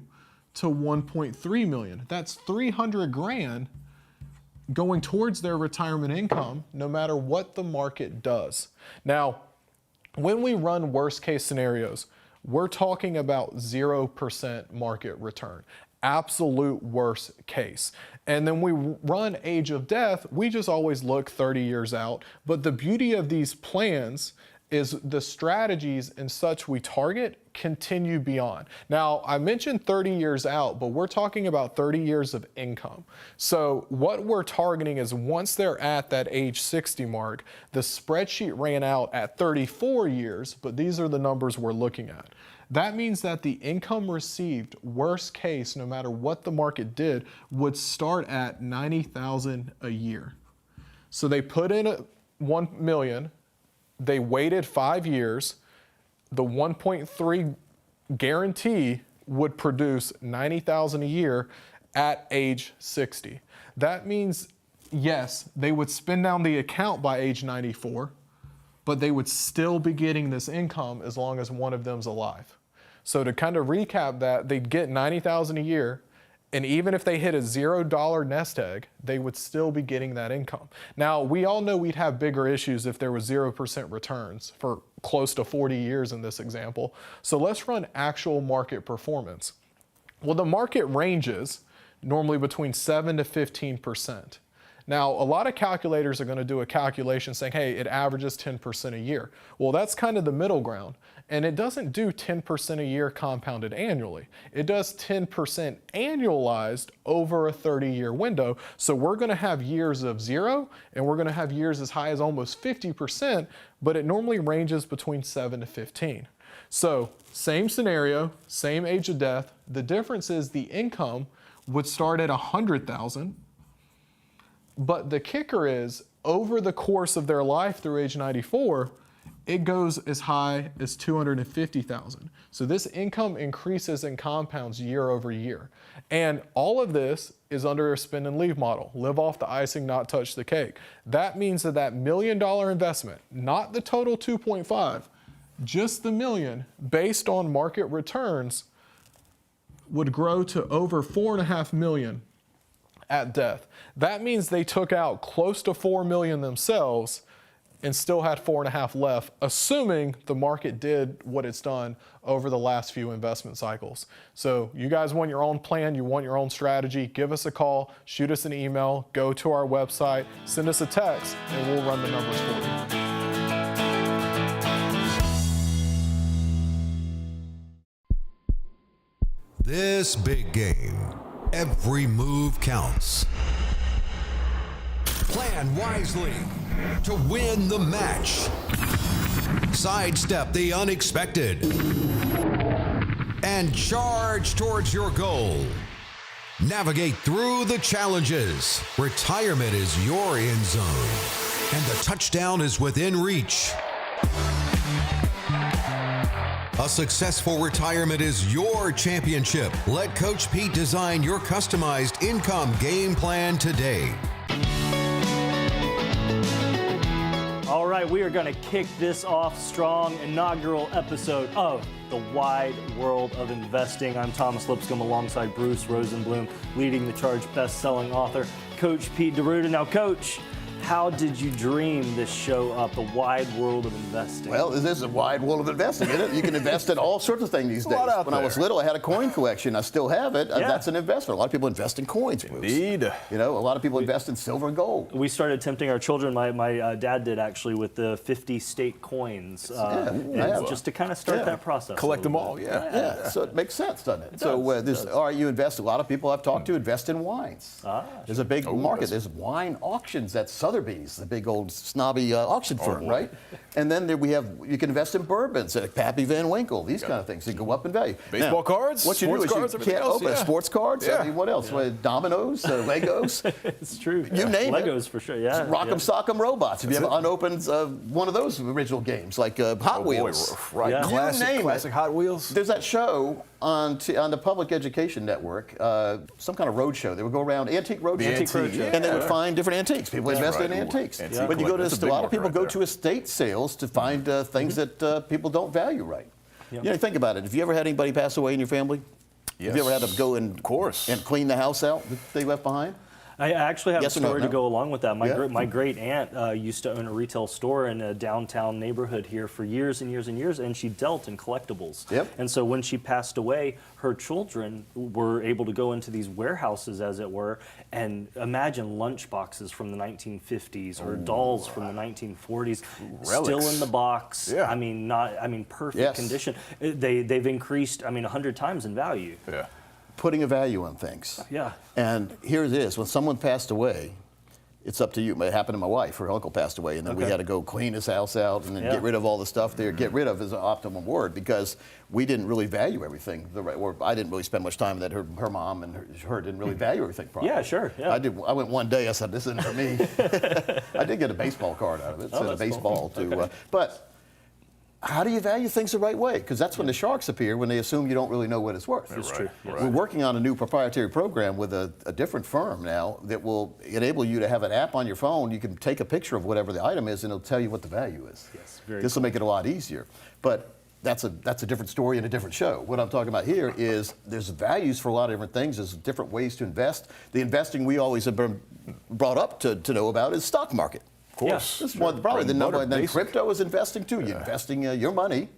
to 1.3 million. That's 300 grand going towards their retirement income, no matter what the market does. Now, when we run worst case scenarios, we're talking about 0% market return, absolute worst case. And then we run age of death, we just always look 30 years out. But the beauty of these plans is the strategies and such we target continue beyond. Now, I mentioned 30 years out, but we're talking about 30 years of income. So what we're targeting is once they're at that age 60 mark, the spreadsheet ran out at 34 years, but these are the numbers we're looking at. That means that the income received, worst case, no matter what the market did, would start at $90,000 a year. So they put in $1 million. They waited 5 years. The 1.3 guarantee would produce $90,000 a year at age 60. That means, yes, they would spend down the account by age 94, but they would still be getting this income as long as one of them's alive. So to kind of recap that, they'd get $90,000 a year, and even if they hit a $0 nest egg, they would still be getting that income. Now, we all know we'd have bigger issues if there was 0% returns for close to 40 years in this example. So let's run actual market performance. Well, the market ranges normally between 7 to 15%. Now, a lot of calculators are going to do a calculation saying, hey, it averages 10% a year. Well, that's kind of the middle ground. And it doesn't do 10% a year compounded annually. It does 10% annualized over a 30-year window. So we're going to have years of 0, and we're going to have years as high as almost 50%, but it normally ranges between 7 to 15. So same scenario, same age of death. The difference is the income would start at $100,000. But the kicker is, over the course of their life through age 94, it goes as high as $250,000. So this income increases and compounds year over year. And all of this is under a spend and leave model. Live off the icing, not touch the cake. That means that $1 million investment, not the total 2.5, just the $1 million based on market returns, would grow to over $4.5 million at death. That means they took out close to $4 million themselves and still had 4.5 left, assuming the market did what it's done over the last few investment cycles. So you guys want your own plan, you want your own strategy, give us a call, shoot us an email, go to our website, send us a text, and we'll run the numbers for you. This big game, every move counts. Plan wisely to win the match. Sidestep the unexpected and charge towards your goal. Navigate through the challenges. Retirement is your end zone, and the touchdown is within reach. A successful retirement is your championship. Let Coach Pete design your customized income game plan today. All right, we are going to kick this off strong. Inaugural episode of The Wide World of Investing. I'm Thomas Lipscomb alongside Bruce Rosenblum, leading the charge, best-selling author, Coach Pete DeRuda. Now, Coach, how did you dream this show up, The Wide World of Investing? Well, this is a wide world of investing, isn't it? You can invest in all sorts of things these days. When I was little, I had a coin collection. I still have it. Yeah. That's an investment. A lot of people invest in coins, Bruce. Indeed. You know, a lot of people invest in silver and gold. We started tempting our children. My dad did actually with the 50 state coins, just to kind of start that process. Collect them all, Yeah, so it makes sense, doesn't it? All right, you invest. A lot of people I've talked to invest in wines. There's a big market. There's wine auctions at Sotheby's, the big old snobby auction firm, right? And then you can invest in bourbons, like Pappy Van Winkle, these kind of things. They go up in value. Baseball cards, what you do is cards, you can't open sports cards. I mean, what else? Dominoes, Legos. It's true. You name it. Legos for sure. Yeah. Rock'em Sock'em Robots. If you have unopened one of those original games, like Hot Wheels, right? Yeah. Classic Hot Wheels. There's that show on the Public Education Network, some kind of road show. They would go around antique road shows, and they would find different antiques. People invest in antiques. But you go to a lot of people go to estate sales to find things that people don't value right. You know, think about it. Have you ever had anybody pass away in your family? Yes. Have you ever had to go and clean the house out that they left behind? I actually have a story to go along with that. My Yeah. great aunt used to own a retail store in a downtown neighborhood here for years and years and years, and she dealt in collectibles. Yep. And so when she passed away, her children were able to go into these warehouses, as it were, and imagine lunch boxes from the 1950s or dolls from the 1940s, still in the box. Yeah. I mean, perfect condition. They've increased, 100 times in value. Yeah. Putting a value on things. Yeah. And here it is, when someone passed away, it's up to you. It happened to my wife. Her uncle passed away, and then we had to go clean his house out and then get rid of all the stuff there. Get rid of is an optimum word, because we didn't really value everything the right, or I didn't really spend much time that her mom and her didn't really value everything properly. Yeah, sure. Yeah. I went one day. I said, "This isn't for me." I did get a baseball card out of it, so a baseball cool. too. But how do you value things the right way? Because that's when the sharks appear, when they assume you don't really know what it's worth. That's true. Right. We're working on a new proprietary program with a different firm now that will enable you to have an app on your phone. You can take a picture of whatever the item is, and it'll tell you what the value is. Yes, this will make it a lot easier. But that's a different story and a different show. What I'm talking about here is there's values for a lot of different things. There's different ways to invest. The investing we always have been brought up to know about is stock market. Of course. This is probably the number. And then crypto is investing too. You're investing your money.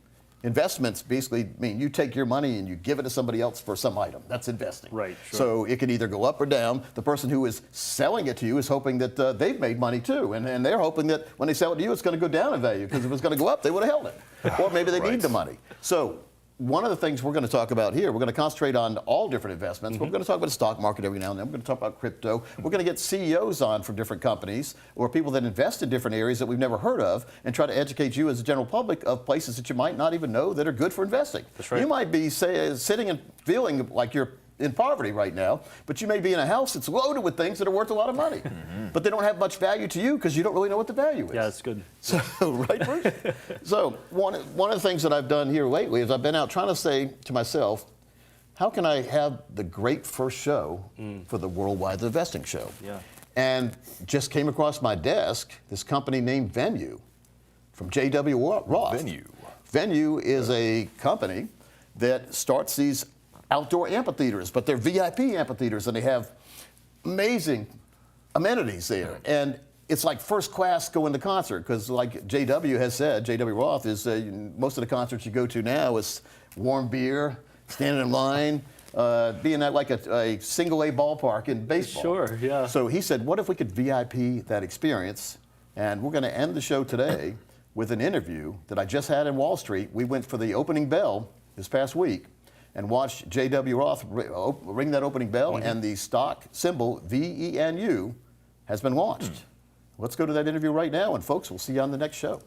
Investments basically mean you take your money and you give it to somebody else for some item. That's investing. Right. Sure. So it can either go up or down. The person who is selling it to you is hoping that they've made money too. And they're hoping that when they sell it to you, it's going to go down in value, because if it's going to go up, they would have held it. Or maybe they need the money. So one of the things we're going to talk about here, we're going to concentrate on all different investments. We're going to talk about the stock market every now and then. We're going to talk about crypto. We're going to get CEOs on from different companies or people that invest in different areas that we've never heard of, and try to educate you as a general public of places that you might not even know that are good for investing. That's right. You might be sitting and feeling like you're in poverty right now, but you may be in a house that's loaded with things that are worth a lot of money, but they don't have much value to you because you don't really know what the value is. Yeah, that's good. So, right, Bruce? So one of the things that I've done here lately is I've been out trying to say to myself, how can I have the great first show for the Worldwide Investing Show? Yeah. And just came across my desk this company named Venue from J.W. Roth. Venue is a company that starts these outdoor amphitheaters, but they're VIP amphitheaters, and they have amazing amenities there. And it's like first class going to concert, because like J.W. has said, J.W. Roth is, most of the concerts you go to now is warm beer, standing in line, being at like a single A ballpark in baseball. Sure, yeah. So he said, what if we could VIP that experience? And we're going to end the show today with an interview that I just had in Wall Street. We went for the opening bell this past week and watched J.W. Roth ring that opening bell, and the stock symbol, VENU, has been launched. Let's go to that interview right now, and folks, we'll see you on the next show.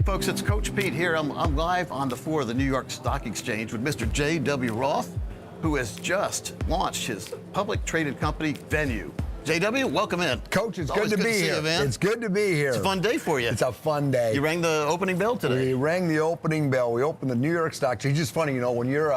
Folks, it's Coach Pete here. I'm live on the floor of the New York Stock Exchange with Mr. J.W. Roth, who has just launched his public traded company, Venue. JW, welcome in. Coach, it's good to be here. It's good to be here. It's a fun day for you. It's a fun day. You rang the opening bell today. We rang the opening bell. We opened the New York Stock Exchange. It's just funny, you know, when you're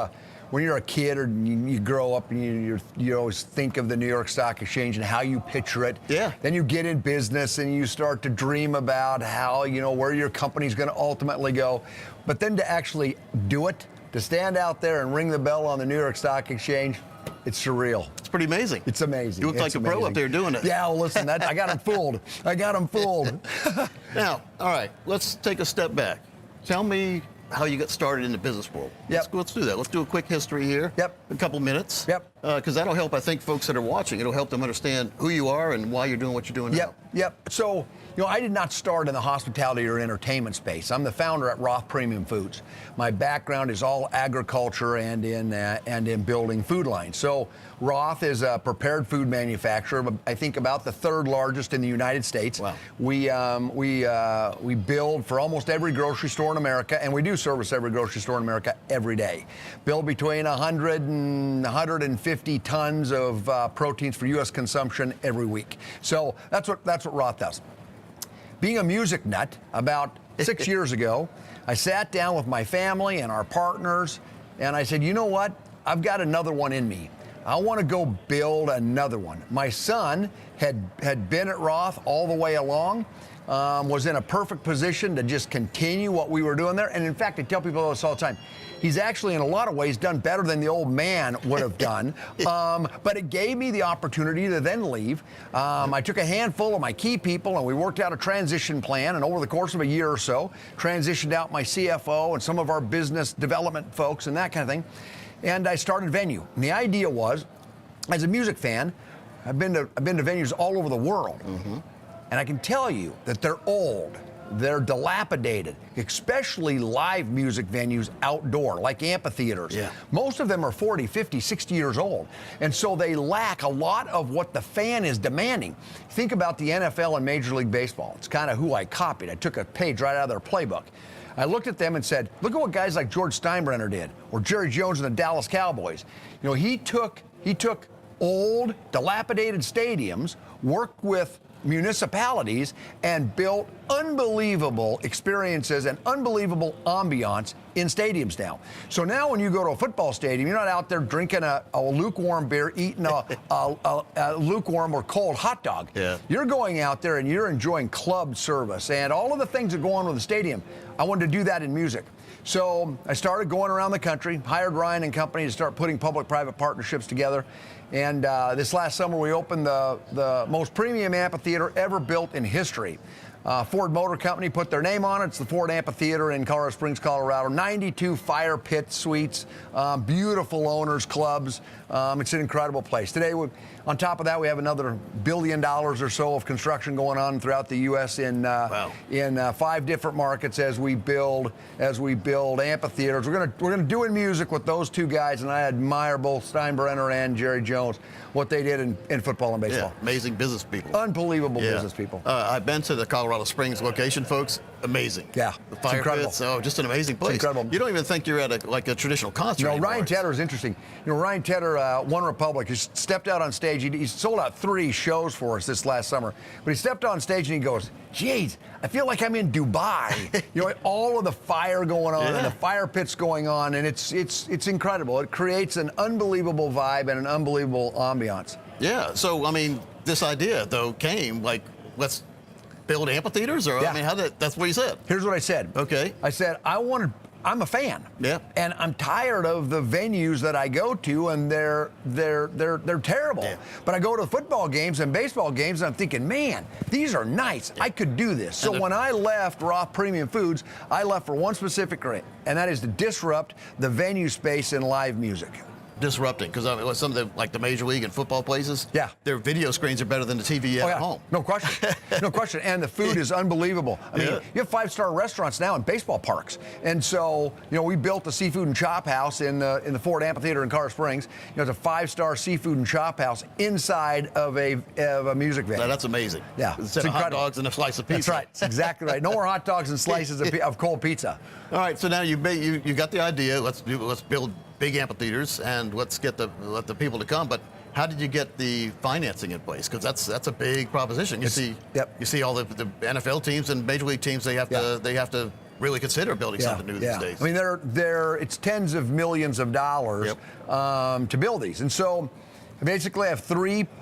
a kid or you grow up and you always think of the New York Stock Exchange and how you picture it. Yeah. Then you get in business and you start to dream about how, you know, where your company's going to ultimately go. But then to actually do it, to stand out there and ring the bell on the New York Stock Exchange, it's surreal. It's pretty amazing. It's amazing. You look like a pro up there doing it. Yeah, well, listen, I got him fooled. Now, all right, let's take a step back. Tell me how you got started in the business world. Let's do that. Let's do a quick history here. A couple minutes. Because that'll help, I think, folks that are watching. It'll help them understand who you are and why you're doing what you're doing now. So, you know, I did not start in the hospitality or entertainment space. I'm the founder at Roth Premium Foods. My background is all agriculture and in building food lines. So Roth is a prepared food manufacturer, I think about the third largest in the United States. Wow. We build for almost every grocery store in America, and we do service every grocery store in America every day. Build between 100 and 150 tons of proteins for U.S. consumption every week. So that's what Roth does. Being a music nut, about 6 years ago, I sat down with my family and our partners, and I said, you know what? I've got another one in me. I want to go build another one. My son had been at Roth all the way along, was in a perfect position to just continue what we were doing there. And in fact, I tell people this all the time. He's actually, in a lot of ways, done better than the old man would have done. But it gave me the opportunity to then leave. I took a handful of my key people, and we worked out a transition plan. And over the course of a year or so, transitioned out my CFO and some of our business development folks and that kind of thing. And I started Venue. And the idea was, as a music fan, I've been to venues all over the world. And I can tell you that they're old. they're dilapidated, especially live music venues outdoor, like amphitheaters. Yeah. Most of them are 40, 50, 60 years old. And so they lack a lot of what the fan is demanding. Think about the NFL and Major League Baseball. It's kind of who I copied. I took a page right out of their playbook. I looked at them and said, look at what guys like George Steinbrenner did, or Jerry Jones and the Dallas Cowboys. You know, he took old, dilapidated stadiums, worked with municipalities, and built unbelievable experiences and unbelievable ambiance in stadiums now. So now when you go to a football stadium, you're not out there drinking a lukewarm beer, eating a lukewarm or cold hot dog. Yeah. You're going out there and you're enjoying club service and all of the things that go on with the stadium. I wanted to do that in music. So I started going around the country, hired Ryan and company to start putting public-private partnerships together. And this last summer, we opened the most premium amphitheater ever built in history. Ford Motor Company put their name on it. It's the Ford Amphitheater in Colorado Springs, Colorado. 92 fire pit suites, beautiful owners clubs. It's an incredible place. Today, on top of that, we have another $1 billion or so of construction going on throughout the U.S. in 5 different markets as we build amphitheaters. We're gonna do in music with those two guys, and I admire both Steinbrenner and Jerry Jones, what they did in football and baseball. Yeah, amazing business people. Unbelievable business people. I've been to the Colorado Springs location, folks. Amazing. Yeah, the fire pits. Oh, just an amazing place. It's incredible. You don't even think you're at a traditional concert. You know, anymore. Ryan Tedder is interesting. You know, Ryan Tedder, One Republic, he stepped out on stage. He sold out 3 shows for us this last summer. But he stepped on stage and he goes, geez, I feel like I'm in Dubai. You know, all of the fire going on and the fire pits going on, and it's incredible. It creates an unbelievable vibe and an unbelievable ambiance. Yeah. So, I mean, this idea, though, came like, let's build amphitheaters? Or, I mean, that's what you said. Here's what I said. Okay. I said, I'm a fan. Yeah. And I'm tired of the venues that I go to, and they're terrible. Yeah. But I go to football games and baseball games, and I'm thinking, man, these are nice. Yeah. I could do this. So when I left Roth Premium Foods, I left for one specific reason, and that is to disrupt the venue space in live music. Disrupting, because I mean, some of the Major League and football places, their video screens are better than the TV at home. No question, no question. And the food is unbelievable. I mean, you have 5-star restaurants now in baseball parks, and so we built the Seafood and Chop House in the Ford Amphitheater in Colorado Springs. It's a 5-star seafood and chop house inside of a music venue. Now, that's amazing. Yeah, instead of hot dogs and a slice of pizza. That's right. That's exactly right. No more hot dogs and slices of cold pizza. All right. So now you got the idea. Let's build big amphitheaters and let's let the people to come. But how did you get the financing in place? Because that's a big proposition. You see all the NFL teams and Major League teams. They have to really consider building something new these days. I mean, it's tens of millions of dollars to build these, and so. Basically,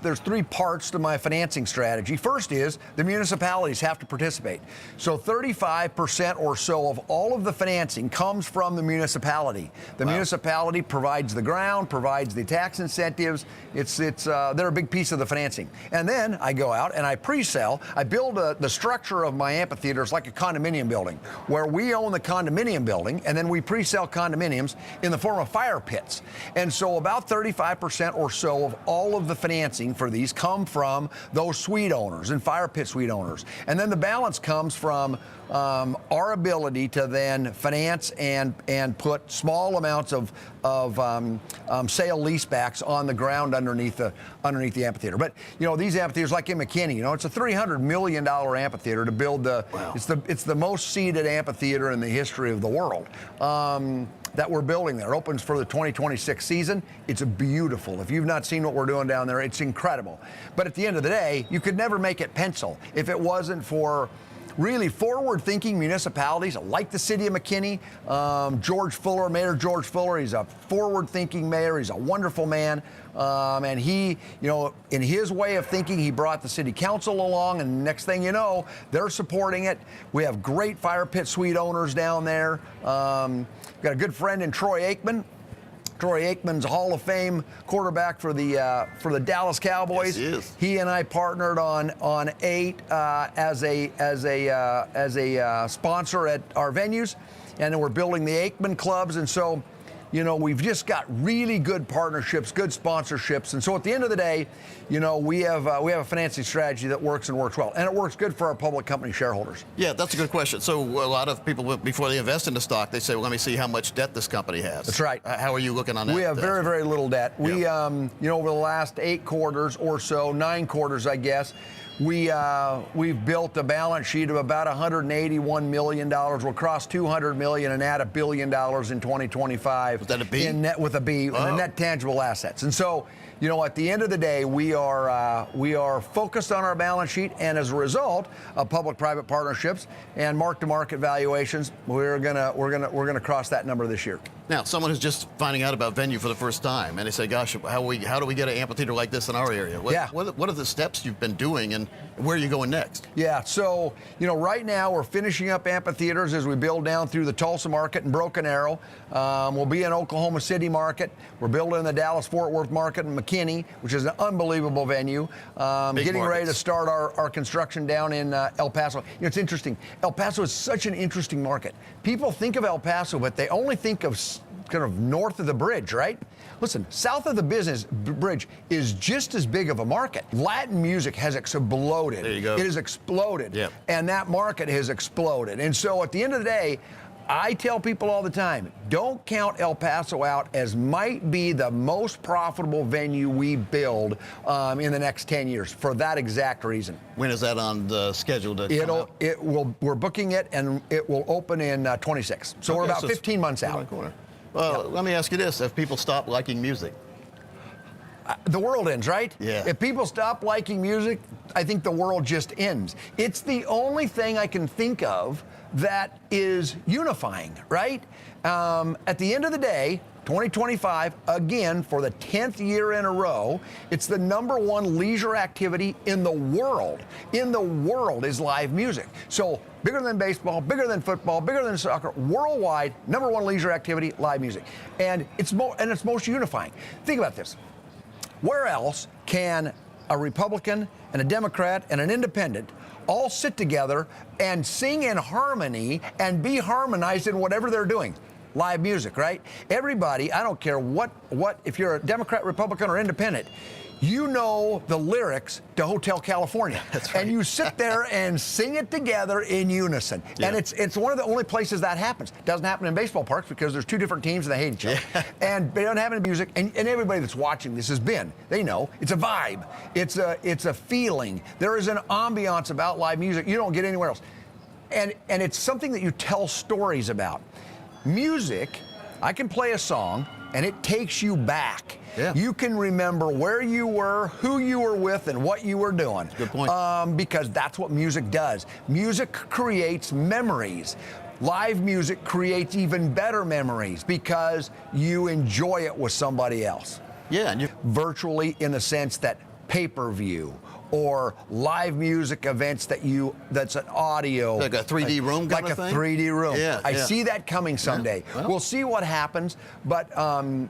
there's 3 parts to my financing strategy. First is the municipalities have to participate. So 35% or so of all of the financing comes from the municipality. The municipality provides the ground, provides the tax incentives. They're a big piece of the financing. And then I go out and I pre-sell. I build the structure of my amphitheaters like a condominium building, where we own the condominium building, and then we pre-sell condominiums in the form of fire pits. And so about 35% or so of all of the financing for these come from those suite owners and fire pit suite owners. And then the balance comes from our ability to then finance and put small amounts of sale leasebacks on the ground underneath the amphitheater. But these amphitheaters, like in McKinney, it's a $300 million amphitheater to build it's the most seated amphitheater in the history of the world. That we're building there. It opens for the 2026 season. It's beautiful. If you've not seen what we're doing down there, it's incredible. But at the end of the day, you could never make it pencil if it wasn't for really forward-thinking municipalities like the city of McKinney. Mayor George Fuller, he's a forward-thinking mayor. He's a wonderful man. And he, in his way of thinking, he brought the city council along, and next thing you know, they're supporting it. We have great fire pit suite owners down there. We've got a good friend in Troy Aikman. Troy Aikman's a Hall of Fame quarterback for the Dallas Cowboys. Yes, he is. He and I partnered on 8 as a sponsor at our venues, and then we're building the Aikman clubs. And so we've just got really good partnerships, good sponsorships. And so at the end of the day, we have a financing strategy that works and works well. And it works good for our public company shareholders. Yeah, that's a good question. So a lot of people, before they invest in the stock, they say, well, let me see how much debt this company has. That's right. How are you looking on that? We have very, very little debt. Yeah. We, over the last 8 quarters or so, 9 quarters, I guess, we've built a balance sheet of about $181 million. We'll cross $200 million and add $1 billion in 2025. Was that a B? With a B, in the net tangible assets. And so, at the end of the day, we are focused on our balance sheet, and as a result of public-private partnerships and mark-to-market valuations, we're gonna cross that number this year. Now, someone who's just finding out about Venue for the first time, and they say, gosh, how do we get an amphitheater like this in our area? What are the steps you've been doing, and where are you going next? Yeah, so, right now we're finishing up amphitheaters as we build down through the Tulsa market and Broken Arrow. We'll be in Oklahoma City market. We're building in the Dallas-Fort Worth market and McKinney, which is an unbelievable venue. Getting ready to start our construction down in El Paso. It's interesting. El Paso is such an interesting market. People think of El Paso, but they only think of kind of north of the bridge, right? Listen, south of the bridge is just as big of a market. Latin music has exploded. There you go. It has exploded. Yeah. And that market has exploded. And so at the end of the day, I tell people all the time, don't count El Paso out as might be the most profitable venue we build in the next 10 years for that exact reason. When is that on the schedule to come out? We're booking it, and it will open in 26. So we're about 15 months out. Well, let me ask you this. Have people stopped liking music? The world ends, right? Yeah. If people stop liking music, I think the world just ends. It's the only thing I can think of that is unifying, right? At the end of the day, 2025, again, for the 10th year in a row, it's the #1 leisure activity in the world. In the world is live music. So bigger than baseball, bigger than football, bigger than soccer, worldwide, #1 leisure activity, live music. And it's most unifying. Think about this. Where else can a Republican and a Democrat and an independent all sit together and sing in harmony and be harmonized in whatever they're doing? Live music, right? Everybody, I don't care what if you're a Democrat, Republican, or independent, you know the lyrics to Hotel California. That's right. And you sit there and sing it together in unison. Yeah. And it's one of the only places that happens. It doesn't happen in baseball parks because there's 2 different teams and they hate each other. Yeah. And they don't have any music. And everybody that's watching this they know it's a vibe. It's a feeling. There is an ambiance about live music you don't get anywhere else. And it's something that you tell stories about. Music, I can play a song and it takes you back. Yeah. You can remember where you were, who you were with, and what you were doing. Good point. Because that's what music does. Music creates memories. Live music creates even better memories because you enjoy it with somebody else. Yeah. And Virtually, in the sense that pay-per-view or live music events that's an audio. Like a 3D room kind of thing? Like a 3D room. Yeah, I see that coming someday. Well, we'll see what happens, but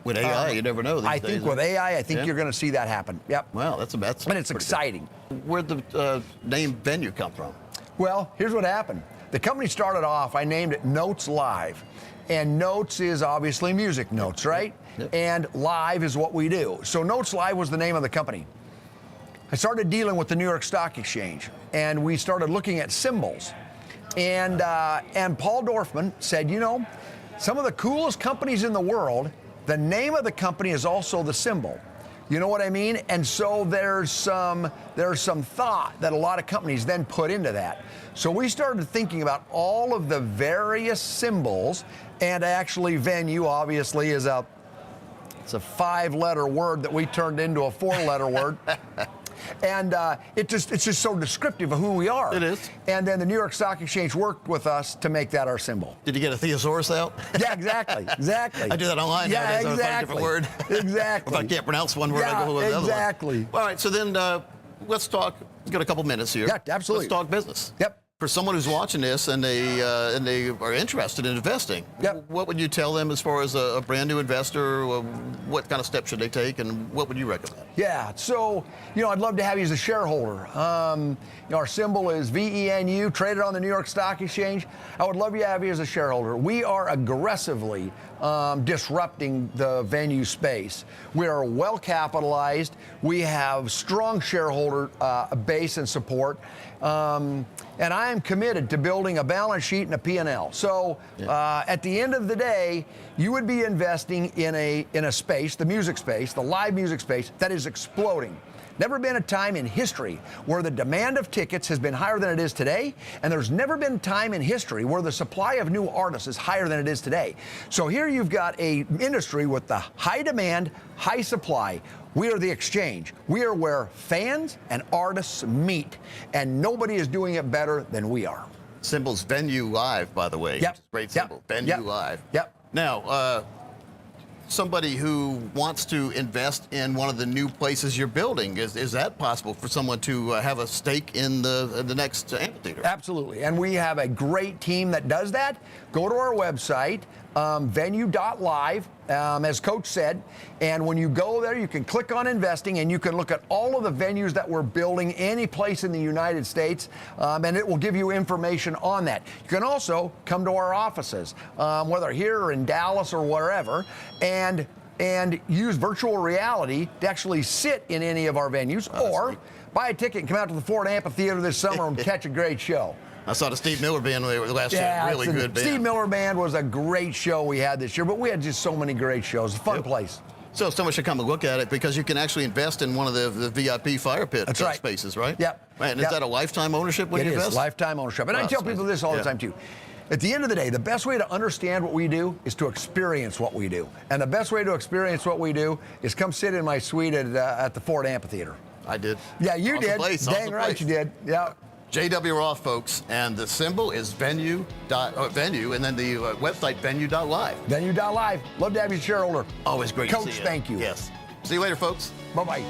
with AI, you never know these I days. think with AI, I think you're going to see that happen. Yep. Well, that's And it's exciting. Where'd the name Venue come from? Well, here's what happened. The company started off, I named it Notes Live. And Notes is obviously music notes, right? Yep. And Live is what we do. So Notes Live was the name of the company. I started dealing with the New York Stock Exchange, and we started looking at symbols. And Paul Dorfman said, some of the coolest companies in the world, the name of the company is also the symbol. You know what I mean? And so there's some thought that a lot of companies then put into that. So we started thinking about all of the various symbols, and actually Venue obviously is it's a 5-letter word that we turned into a 4-letter word. And it's just so descriptive of who we are. It is. And then the New York Stock Exchange worked with us to make that our symbol. Did you get a thesaurus out? Yeah, exactly. I do that online. Yeah, nowadays. exactly. I find a different word. Exactly. If I can't pronounce one word, I go with another exactly. one. All right, so then let's talk. We've got a couple minutes here. Yeah, absolutely. Let's talk business. Yep. For someone who's watching this and they are interested in investing, what would you tell them as far as a brand new investor? What kind of steps should they take, and what would you recommend? Yeah, so, I'd love to have you as a shareholder. Our symbol is VENU, traded on the New York Stock Exchange. I would love to have you as a shareholder. We are aggressively disrupting the venue space. We are well capitalized. We have strong shareholder base and support. And I am committed to building a balance sheet and a P&L. So at the end of the day, you would be investing in a space, the music space, the live music space, that is exploding. Never been a time in history where the demand of tickets has been higher than it is today, and there's never been a time in history where the supply of new artists is higher than it is today. So here you've got an industry with the high demand, high supply. We are the exchange. We are where fans and artists meet, and nobody is doing it better than we are. Symbol's Venue Live, by the way. Yep. Great symbol. Venue Live. Yep. Now, somebody who wants to invest in one of the new places you're building, is that possible for someone to have a stake in the next amphitheater? Absolutely, and we have a great team that does that. Go to our website, venue.live, as Coach said, and when you go there, you can click on investing, and you can look at all of the venues that we're building any place in the United States, and it will give you information on that. You can also come to our offices, whether here or in Dallas or wherever, and use virtual reality to actually sit in any of our venues, or buy a ticket and come out to the Ford Amphitheater this summer and catch a great show. I saw the Steve Miller Band last year. Really good band. Steve Miller Band was a great show we had this year, but we had just so many great shows. Fun place. So someone should come and look at it because you can actually invest in one of the VIP fire pit spaces, right? Yep. And is that a lifetime ownership when you invest? It is lifetime ownership. And I tell people this all the time, too. At the end of the day, the best way to understand what we do is to experience what we do. And the best way to experience what we do is come sit in my suite at the Ford Amphitheater. I did. Yeah, you did. Dang right you did. Yeah. J.W. Roth, folks, and the symbol is venue, and then the website venue.live. Venue.live. Love to have you, shareholder. Always great Coach, to see you. thank you. Yes. See you later, folks. Bye-bye.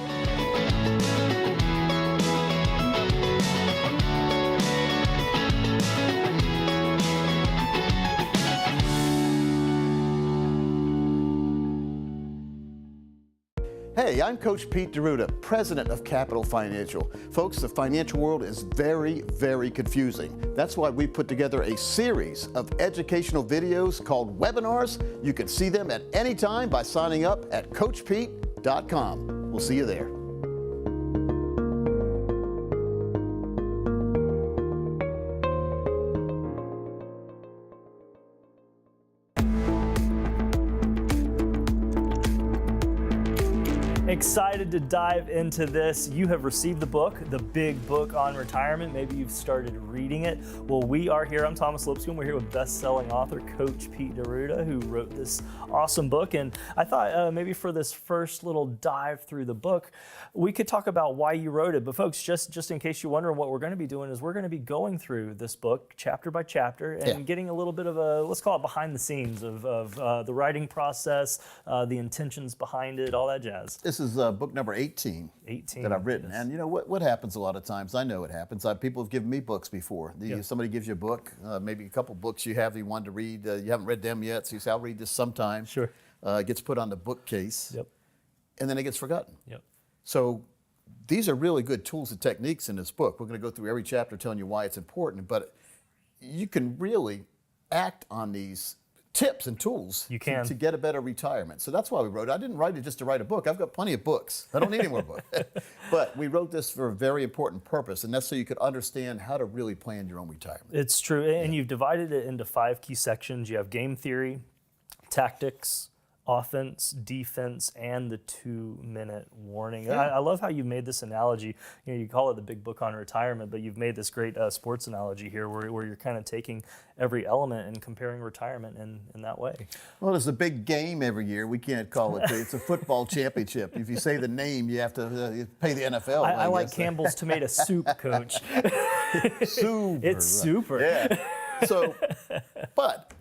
Hey, I'm Coach Pete Deruta, president of Capital Financial. Folks, the financial world is very, very confusing. That's why we put together a series of educational videos called webinars. You can see them at any time by signing up at CoachPete.com. We'll see you there. Excited to dive into this. You have received the book, The Big Book on Retirement. Maybe you've started reading it. Well, we are here. I'm Thomas Lipscomb. We're here with best-selling author Coach Pete Deruta, who wrote this awesome book. And I thought maybe for this first little dive through the book, we could talk about why you wrote it. But folks, just in case you're wondering, what we're going to be doing is we're going to be going through this book chapter by chapter and getting a little bit of a, let's call it behind the scenes of the writing process, the intentions behind it, all that jazz. This is book number 18 that I've written. Yes. And you know what happens a lot of times, I know it happens. People have given me books before. Somebody gives you a book, maybe a couple books you have you wanted to read. You haven't read them yet, so you say, I'll read this sometime. Sure. It gets put on the bookcase. Yep. And then it gets forgotten. Yep. So these are really good tools and techniques in this book. We're going to go through every chapter telling you why it's important, but you can really act on these tips and tools to get a better retirement. So that's why we wrote it. I didn't write it just to write a book. I've got plenty of books. I don't need any more books. But we wrote this for a very important purpose, and that's so you could understand how to really plan your own retirement. It's true, and you've divided it into 5 key sections. You have game theory, tactics, offense, defense, and the 2-minute warning. Yeah. I love how you made this analogy. You call it the big book on retirement, but you've made this great sports analogy here where you're kind of taking every element and comparing retirement in that way. Well, there's a big game every year. We can't call it. It's a football championship. If you say the name, you have to pay the NFL. I like Campbell's tomato soup, Coach. Super. It's super. Yeah. So, but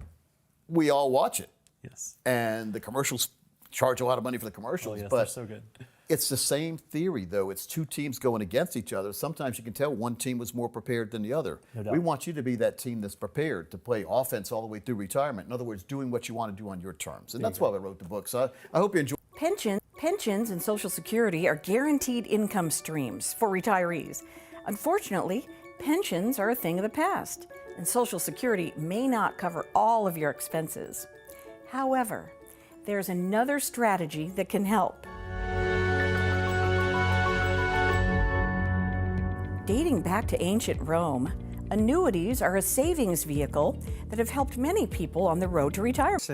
we all watch it. Yes. And the commercials charge a lot of money for the commercials. Oh, yes, but they're so good. It's the same theory, though. It's two teams going against each other. Sometimes you can tell one team was more prepared than the other. No doubt. We want you to be that team that's prepared to play offense all the way through retirement. In other words, doing what you want to do on your terms. And that's why I wrote the book. So I hope you enjoy. Pensions and Social Security are guaranteed income streams for retirees. Unfortunately, pensions are a thing of the past, and Social Security may not cover all of your expenses. However, there's another strategy that can help. Dating back to ancient Rome, annuities are a savings vehicle that have helped many people on the road to retirement.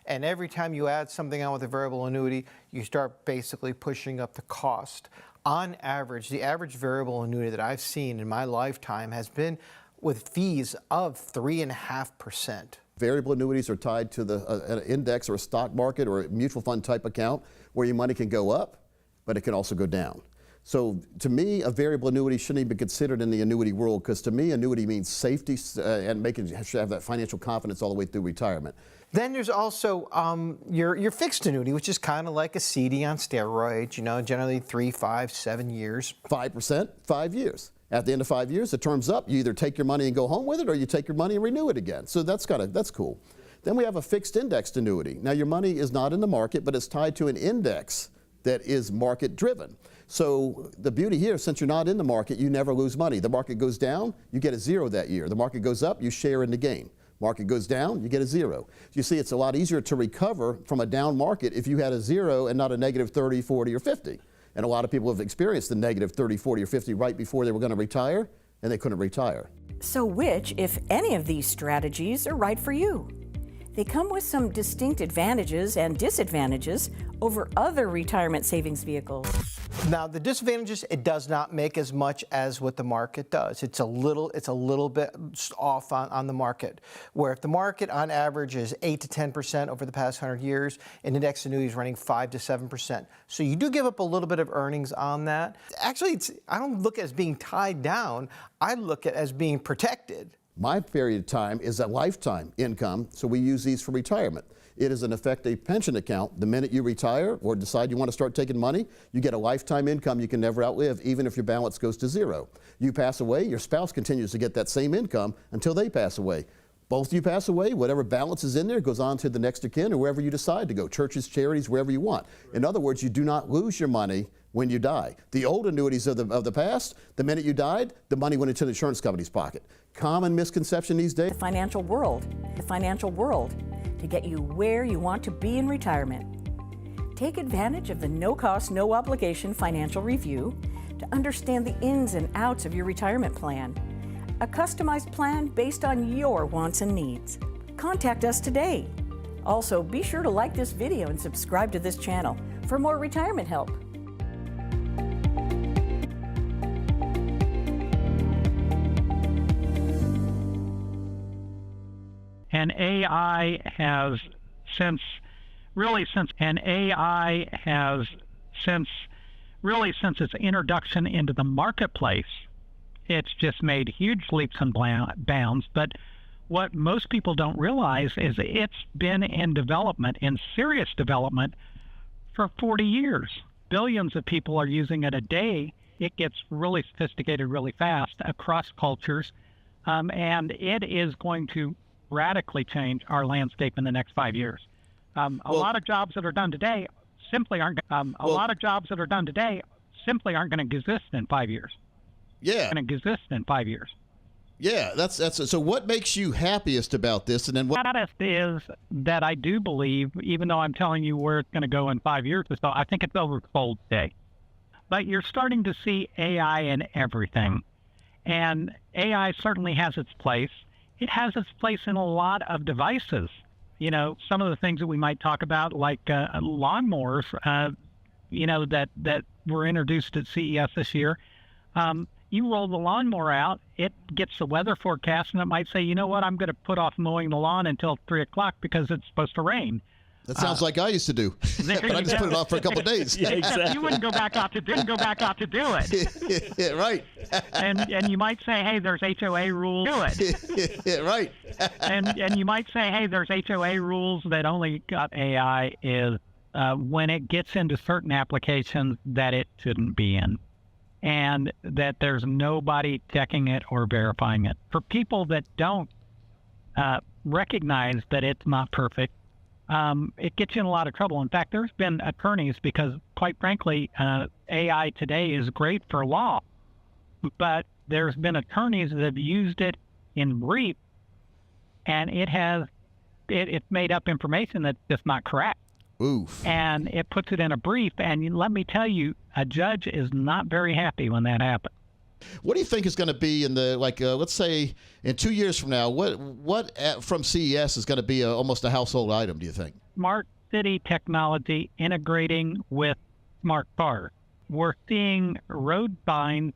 And every time you add something on with a variable annuity, you start basically pushing up the cost. On average, the average variable annuity that I've seen in my lifetime has been with fees of 3.5%. Variable annuities are tied to an index or a stock market or a mutual fund type account where your money can go up, but it can also go down. So to me, a variable annuity shouldn't even be considered in the annuity world, because to me, annuity means safety and making you have that financial confidence all the way through retirement. Then there's also your fixed annuity, which is kind of like a CD on steroids, generally 3, 5, 7 years. 5%, 5 years. At the end of 5 years, the term's up. You either take your money and go home with it, or you take your money and renew it again. So that's cool. Then we have a fixed indexed annuity. Now your money is not in the market, but it's tied to an index that is market driven. So the beauty here, since you're not in the market, you never lose money. The market goes down, you get a zero that year. The market goes up, you share in the gain. Market goes down, you get a zero. You see, it's a lot easier to recover from a down market if you had a zero and not a negative 30, 40, or 50. And a lot of people have experienced the negative 30, 40, or 50 right before they were going to retire, and they couldn't retire. So which, if any of these strategies, are right for you? They come with some distinct advantages and disadvantages over other retirement savings vehicles. Now, the disadvantages, it does not make as much as what the market does. It's a little bit off on the market, where if the market on average is 8 to 10% over the past 100 years, an index annuity is running 5 to 7%. So you do give up a little bit of earnings on that. Actually, I don't look at it as being tied down. I look at it as being protected. My period of time is a lifetime income, so we use these for retirement. It is in effect a pension account. The minute you retire or decide you want to start taking money, you get a lifetime income you can never outlive, even if your balance goes to zero. You pass away, your spouse continues to get that same income until they pass away. Both of you pass away, whatever balance is in there goes on to the next of kin or wherever you decide to go, churches, charities, wherever you want. In other words, you do not lose your money when you die. The old annuities of the past, the minute you died, the money went into the insurance company's pocket. Common misconception these days. The financial world, to get you where you want to be in retirement. Take advantage of the no-cost, no-obligation financial review to understand the ins and outs of your retirement plan. A customized plan based on your wants and needs. Contact us today. Also, be sure to like this video and subscribe to this channel for more retirement help. And AI has since its introduction into the marketplace, it's just made huge leaps and bounds. But what most people don't realize is it's been in development, in serious development, for 40 years. Billions of people are using it a day. It gets really sophisticated really fast across cultures, and it is going to radically change our landscape in the next 5 years. A lot of jobs that are done today simply aren't going to exist in 5 years. Yeah. Going to exist in 5 years. Yeah, that's so. What makes you happiest about this? And then what? Happiest is that I do believe, even though I'm telling you where it's going to go in 5 years or so, I think it's oversold today. But you're starting to see AI in everything, and AI certainly has its place. It has its place in a lot of devices. Some of the things that we might talk about, like lawnmowers, that were introduced at CES this year. You roll the lawnmower out, it gets the weather forecast, and it might say, you know what, I'm going to put off mowing the lawn until 3 o'clock because it's supposed to rain. That sounds like I used to do, but I just put it off for a couple of days. Yeah, exactly. You wouldn't go back out to do it. Yeah, right. And you might say, hey, there's HOA rules. Do it. Yeah, right. and you might say, hey, there's HOA rules that only got AI is when it gets into certain applications that it shouldn't be in, and that there's nobody checking it or verifying it. For people that don't recognize that it's not perfect, it gets you in a lot of trouble. In fact, there's been attorneys, because quite frankly, AI today is great for law, but there's been attorneys that have used it in brief, and it's made up information that's just not correct. Oof. And it puts it in a brief, and let me tell you, a judge is not very happy when that happens. What do you think is going to be in the, let's say in 2 years from now, what from CES is going to be almost a household item, do you think? Smart city technology integrating with smart cars. We're seeing road signs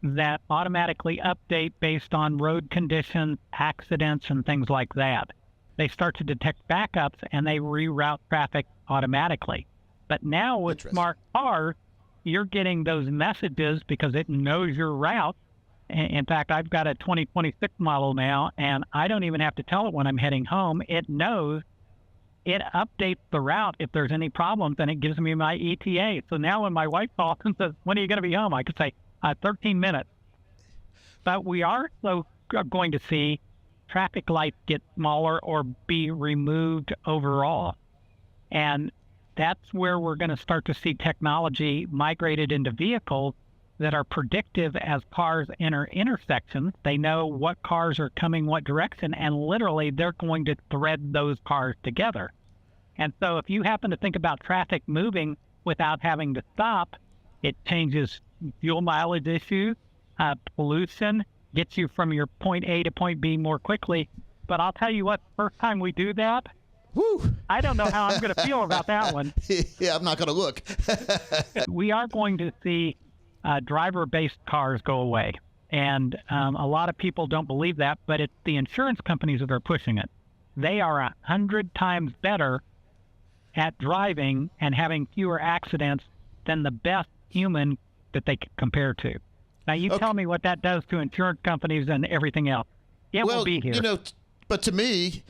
that automatically update based on road conditions, accidents, and things like that. They start to detect backups, and they reroute traffic automatically. But now with smart cars, you're getting those messages because it knows your route. In fact, I've got a 2026 model now, and I don't even have to tell it when I'm heading home. It knows, it updates the route if there's any problems, and it gives me my ETA. So now when my wife calls and says, when are you going to be home? I could say, 13 minutes. But we are also going to see traffic lights get smaller or be removed overall. And that's where we're going to start to see technology migrated into vehicles that are predictive as cars enter intersections. They know what cars are coming what direction, and literally they're going to thread those cars together. And so if you happen to think about traffic moving without having to stop, it changes fuel mileage issues, pollution, gets you from your point A to point B more quickly. But I'll tell you what, first time we do that, whew, I don't know how I'm going to feel about that one. Yeah, I'm not going to look. We are going to see driver-based cars go away. And a lot of people don't believe that, but it's the insurance companies that are pushing it. They are 100 times better at driving and having fewer accidents than the best human that they can compare to. Now, you tell me what that does to insurance companies and everything else. It will be here. But to me,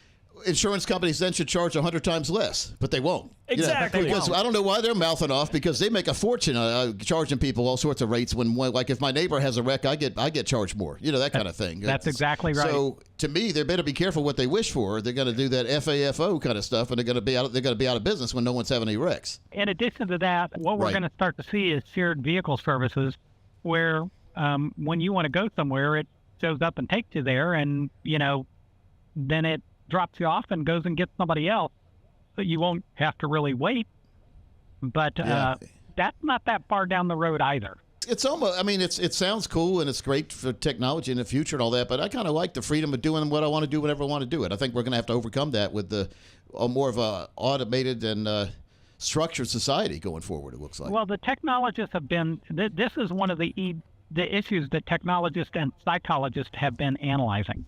insurance companies then should charge 100 times less, but they won't. Exactly. Because I don't know why they're mouthing off, because they make a fortune charging people all sorts of rates. When like if my neighbor has a wreck, I get charged more. That kind of thing. That's exactly right. So to me, they better be careful what they wish for. They're going to do that FAFO kind of stuff, and they're going to be out of business when no one's having any wrecks. In addition to that, what we're going to start to see is shared vehicle services, where when you want to go somewhere, it shows up and takes you there, and then it drops you off and goes and gets somebody else, so you won't have to really wait. But that's not that far down the road either. It's almost, it sounds cool, and it's great for technology in the future and all that, but I kind of like the freedom of doing what I want to do whenever I want to do it. I think we're going to have to overcome that with the more of a automated and structured society going forward, it looks like. Well, the technologists have been, this is one of the issues that technologists and psychologists have been analyzing.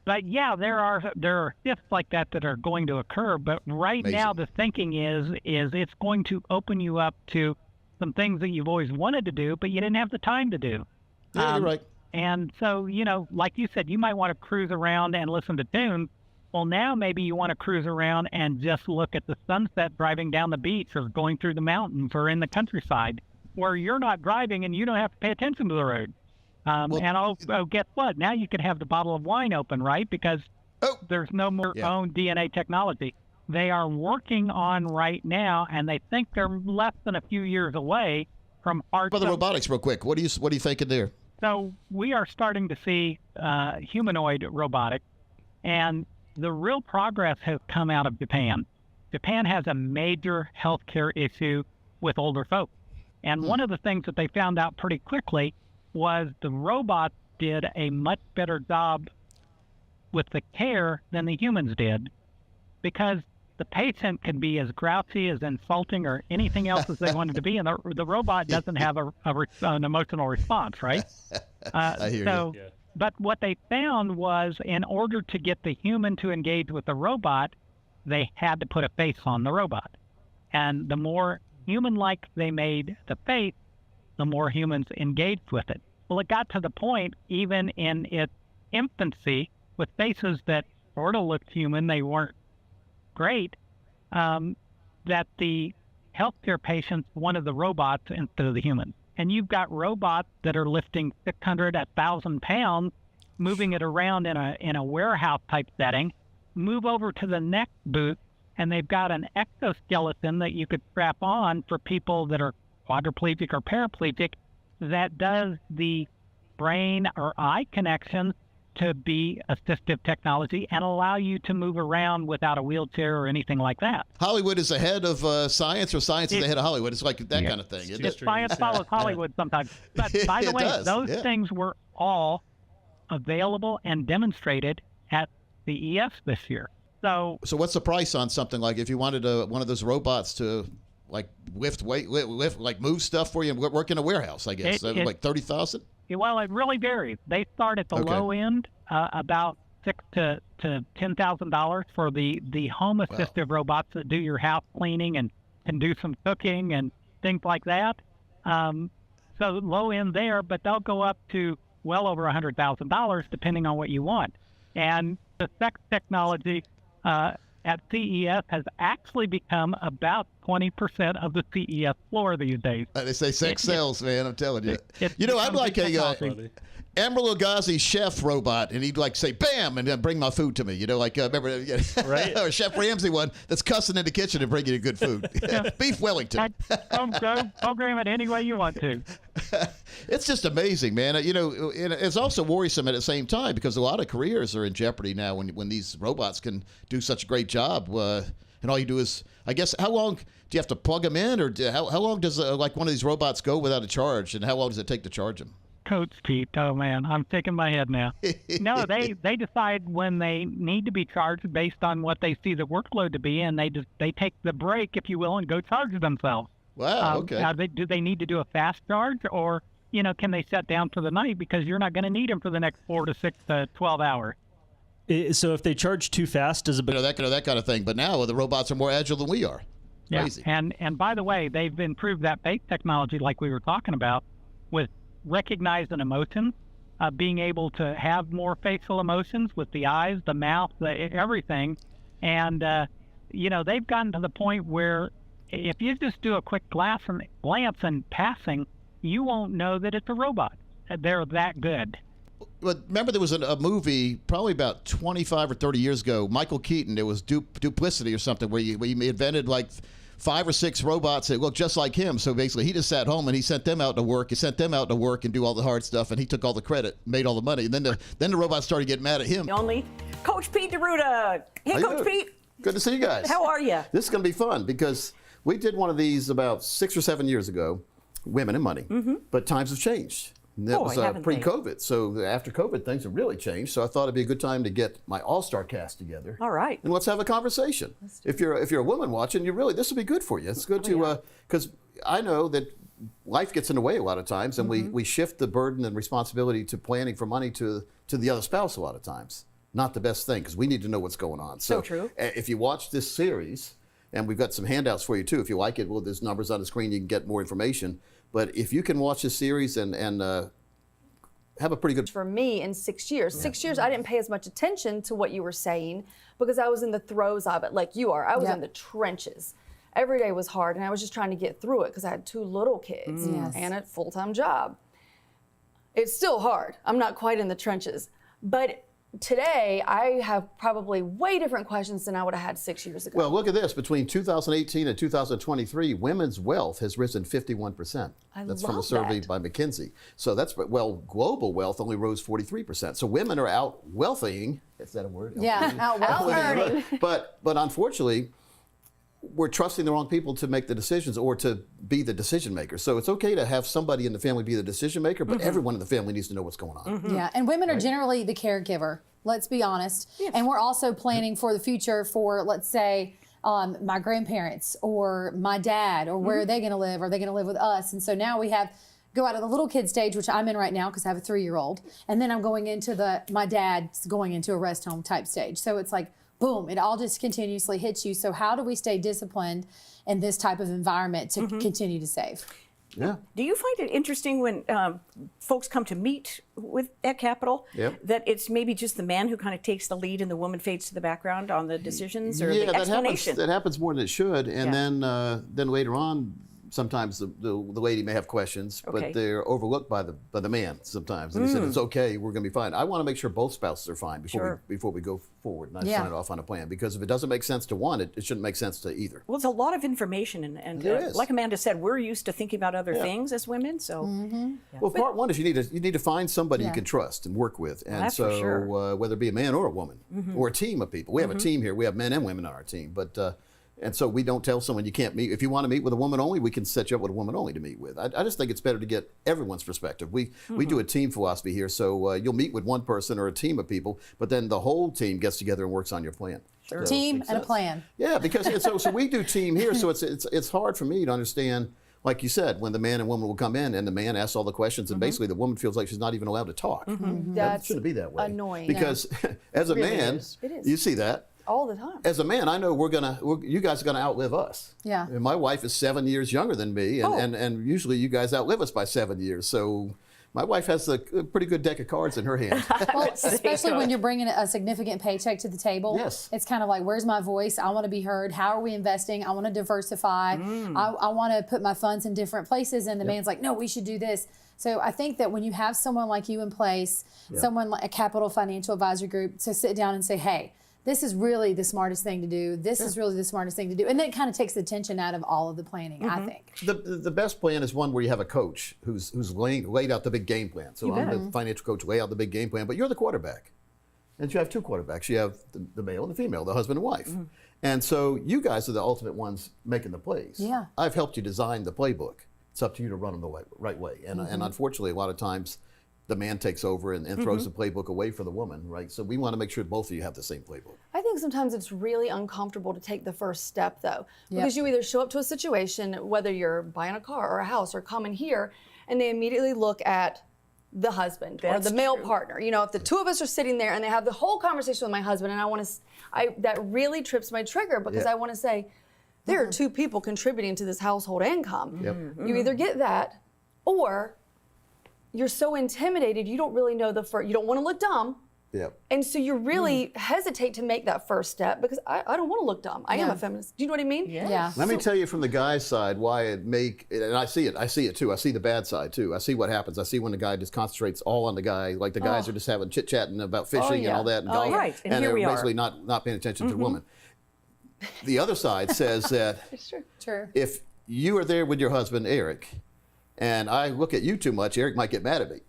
But yeah, there are shifts like that are going to occur. But right now, the thinking is it's going to open you up to some things that you've always wanted to do, but you didn't have the time to do. Yeah, you're right. And so, like you said, you might want to cruise around and listen to tunes. Well, now maybe you want to cruise around and just look at the sunset driving down the beach, or going through the mountains, or in the countryside, where you're not driving and you don't have to pay attention to the road. Guess what? Now you could have the bottle of wine open, right? Because there's no more own DNA technology. They are working on right now, and they think they're less than a few years away from hard. Well, the robotics, real quick. What are you thinking there? So we are starting to see humanoid robotics, and the real progress has come out of Japan. Japan has a major healthcare issue with older folks, and one of the things that they found out pretty quickly was the robots did a much better job with the care than the humans did, because the patient can be as grouchy, as insulting, or anything else as they wanted to be, and the robot doesn't have an emotional response, right? I hear you. Yeah. But what they found was, in order to get the human to engage with the robot, they had to put a face on the robot. And the more human-like they made the face, the more humans engaged with it. Well, it got to the point, even in its infancy, with faces that sort of looked human, they weren't great, that the healthcare patients wanted the robots instead of the humans. And you've got robots that are lifting 600, 1,000 pounds, moving it around in a warehouse type setting. Move over to the next booth, and they've got an exoskeleton that you could strap on for people that are quadriplegic or paraplegic that does the brain or eye connection to be assistive technology and allow you to move around without a wheelchair or anything like that. Hollywood is ahead of science, or science is ahead of Hollywood. It's like that kind of thing. Isn't it? Science follows Hollywood sometimes. But by the way, those things were all available and demonstrated at the ES this year. So what's the price on something like if you wanted one of those robots to like lift weight, like move stuff for you and work in a warehouse? I guess like $30,000. Well, it really varies. They start at the low end, about $6,000 to $10,000 for the home assistive robots that do your house cleaning and can do some cooking and things like that. So low end there, but they'll go up to well over $100,000 depending on what you want. And the sex technology at CES has actually become about 20% of the CES floor these days. They say sex sells, man. I'm telling you. I'd like a Emerald Lagasse chef robot, and he'd like say "bam" and then bring my food to me. Remember, right? Or Chef Ramsay one that's cussing in the kitchen and bringing you good food. Beef Wellington. Program it any way you want to. It's just amazing, man. It's also worrisome at the same time because a lot of careers are in jeopardy now when these robots can do such a great job. And all you do is, I guess, how long do you have to plug them in, or how long does like one of these robots go without a charge, and how long does it take to charge them? Coach Pete, oh man, I'm shaking my head now. No, they decide when they need to be charged based on what they see the workload to be, and they take the break, if you will, and go charge themselves. Wow, okay. Now, do they need to do a fast charge, or can they shut down for the night because you're not going to need them for the next 4 to 6 to 12 hours? So if they charge too fast, does it? That kind of thing. But now the robots are more agile than we are. Crazy. Yeah, and by the way, they've improved that face technology, like we were talking about, with recognizing emotions, being able to have more facial emotions with the eyes, the mouth, everything. And, they've gotten to the point where if you just do a quick glance and passing, you won't know that it's a robot. They're that good. But remember, there was a movie probably about 25 or 30 years ago, Michael Keaton. There was Duplicity or something where he invented like 5 or 6 robots that looked just like him. So basically, he just sat home and he sent them out to work. He sent them out to work and do all the hard stuff, and he took all the credit, made all the money. And then the robots started getting mad at him. Only Coach Pete DeRuta. Hey, Coach Pete. Good to see you guys. How are you? This is going to be fun because we did one of these about 6 or 7 years ago, Women and Money. Mm-hmm. But times have changed. That was pre-COVID. So after COVID, things have really changed. So I thought it'd be a good time to get my all-star cast together. All right. And let's have a conversation. If you're a woman watching, this will be good for you. It's good because I know that life gets in the way a lot of times, and we shift the burden and responsibility to planning for money to the other spouse a lot of times. Not the best thing because we need to know what's going on. So true. If you watch this series, and we've got some handouts for you too. If you like it, there's numbers on the screen. You can get more information. But if you can watch this series and have a pretty good... For me, in 6 years. 6 years, I didn't pay as much attention to what you were saying because I was in the throes of it, like you are. I was in the trenches. Every day was hard, and I was just trying to get through it because I had 2 little kids and a full-time job. It's still hard. I'm not quite in the trenches. But today, I have probably way different questions than I would have had 6 years ago. Well, look at this. Between 2018 and 2023, women's wealth has risen 51%. That's from a survey by McKinsey. So global wealth only rose 43%. So women are out wealthying. Is that a word? Yeah, out wealthing. But unfortunately, we're trusting the wrong people to make the decisions or to be the decision maker. So it's okay to have somebody in the family be the decision maker, but everyone in the family needs to know what's going on. Yeah, and women are generally the caregiver, let's be honest. Yes. And we're also planning for the future for, let's say, my grandparents or my dad, or where are they going to live? Are they going to live with us? And so now we go out of the little kid stage, which I'm in right now because I have a 3-year-old, and then I'm going into my dad's going into a rest home type stage. So it's like, boom, it all just continuously hits you. So how do we stay disciplined in this type of environment to continue to save? Yeah. Do you find it interesting when folks come to meet at Capital that it's maybe just the man who kind of takes the lead and the woman fades to the background on the decisions or the explanation? That happens more than it should. And then later on, sometimes the lady may have questions, but they're overlooked by the man sometimes. And he said, it's okay, we're going to be fine. I want to make sure both spouses are fine before we go forward and I sign it off on a plan. Because if it doesn't make sense to one, it shouldn't make sense to either. Well, it's a lot of information. And like Amanda said, we're used to thinking about other things as women. So, Well, part one is you need to find somebody you can trust and work with. And that's for sure. Whether it be a man or a woman or a team of people. We have a team here. We have men and women on our team. But and so we don't tell someone you can't meet. If you want to meet with a woman only, we can set you up with a woman only to meet with. I just think it's better to get everyone's perspective. We do a team philosophy here, so you'll meet with one person or a team of people, but then the whole team gets together and works on your plan. Sure. Team and a plan. Yeah, because so we do team here, so it's hard for me to understand. Like you said, when the man and woman will come in and the man asks all the questions and basically the woman feels like she's not even allowed to talk. That shouldn't be that way. Annoying. Because as a man, you see that. All the time. As a man, I know you guys are gonna outlive us. Yeah. And my wife is 7 years younger than me, and usually you guys outlive us by 7 years. So my wife has a pretty good deck of cards in her hand. Well, especially when you're bringing a significant paycheck to the table. Yes. It's kind of like, where's my voice? I want to be heard. How are we investing? I want to diversify. I want to put my funds in different places. And the man's like, no, we should do this. So I think that when you have someone like you in place, someone like a Capital Financial Advisory Group, to sit down and say, hey, this is really the smartest thing to do. This is really the smartest thing to do. And then it kind of takes the tension out of all of the planning, I think. The best plan is one where you have a coach who's laid out the big game plan. So I'm the financial coach, lay out the big game plan, but you're the quarterback. And you have two quarterbacks. You have the male and the female, the husband and wife. And so you guys are the ultimate ones making the plays. Yeah. I've helped you design the playbook. It's up to you to run them the right way. And unfortunately, a lot of times, the man takes over and throws the playbook away for the woman, right? So we want to make sure both of you have the same playbook. I think sometimes it's really uncomfortable to take the first step, though, because you either show up to a situation, whether you're buying a car or a house or coming here, and they immediately look at the husband or the male partner. You know, if the two of us are sitting there and they have the whole conversation with my husband, and that really trips my trigger because I want to say, there are two people contributing to this household income. You either get that, or you're so intimidated, you don't really know you don't want to look dumb. And so you really hesitate to make that first step because I don't want to look dumb. I am a feminist. Do you know what I mean? Let me tell you from the guy's side why and I see it too. I see the bad side too. I see what happens. I see when the guy just concentrates all on the guy, like the guys are just having chit-chatting about fishing and all that and golf. Right. And they're here basically not paying attention to the woman. The other side says that if you are there with your husband, Eric, and I look at you too much, Eric might get mad at me.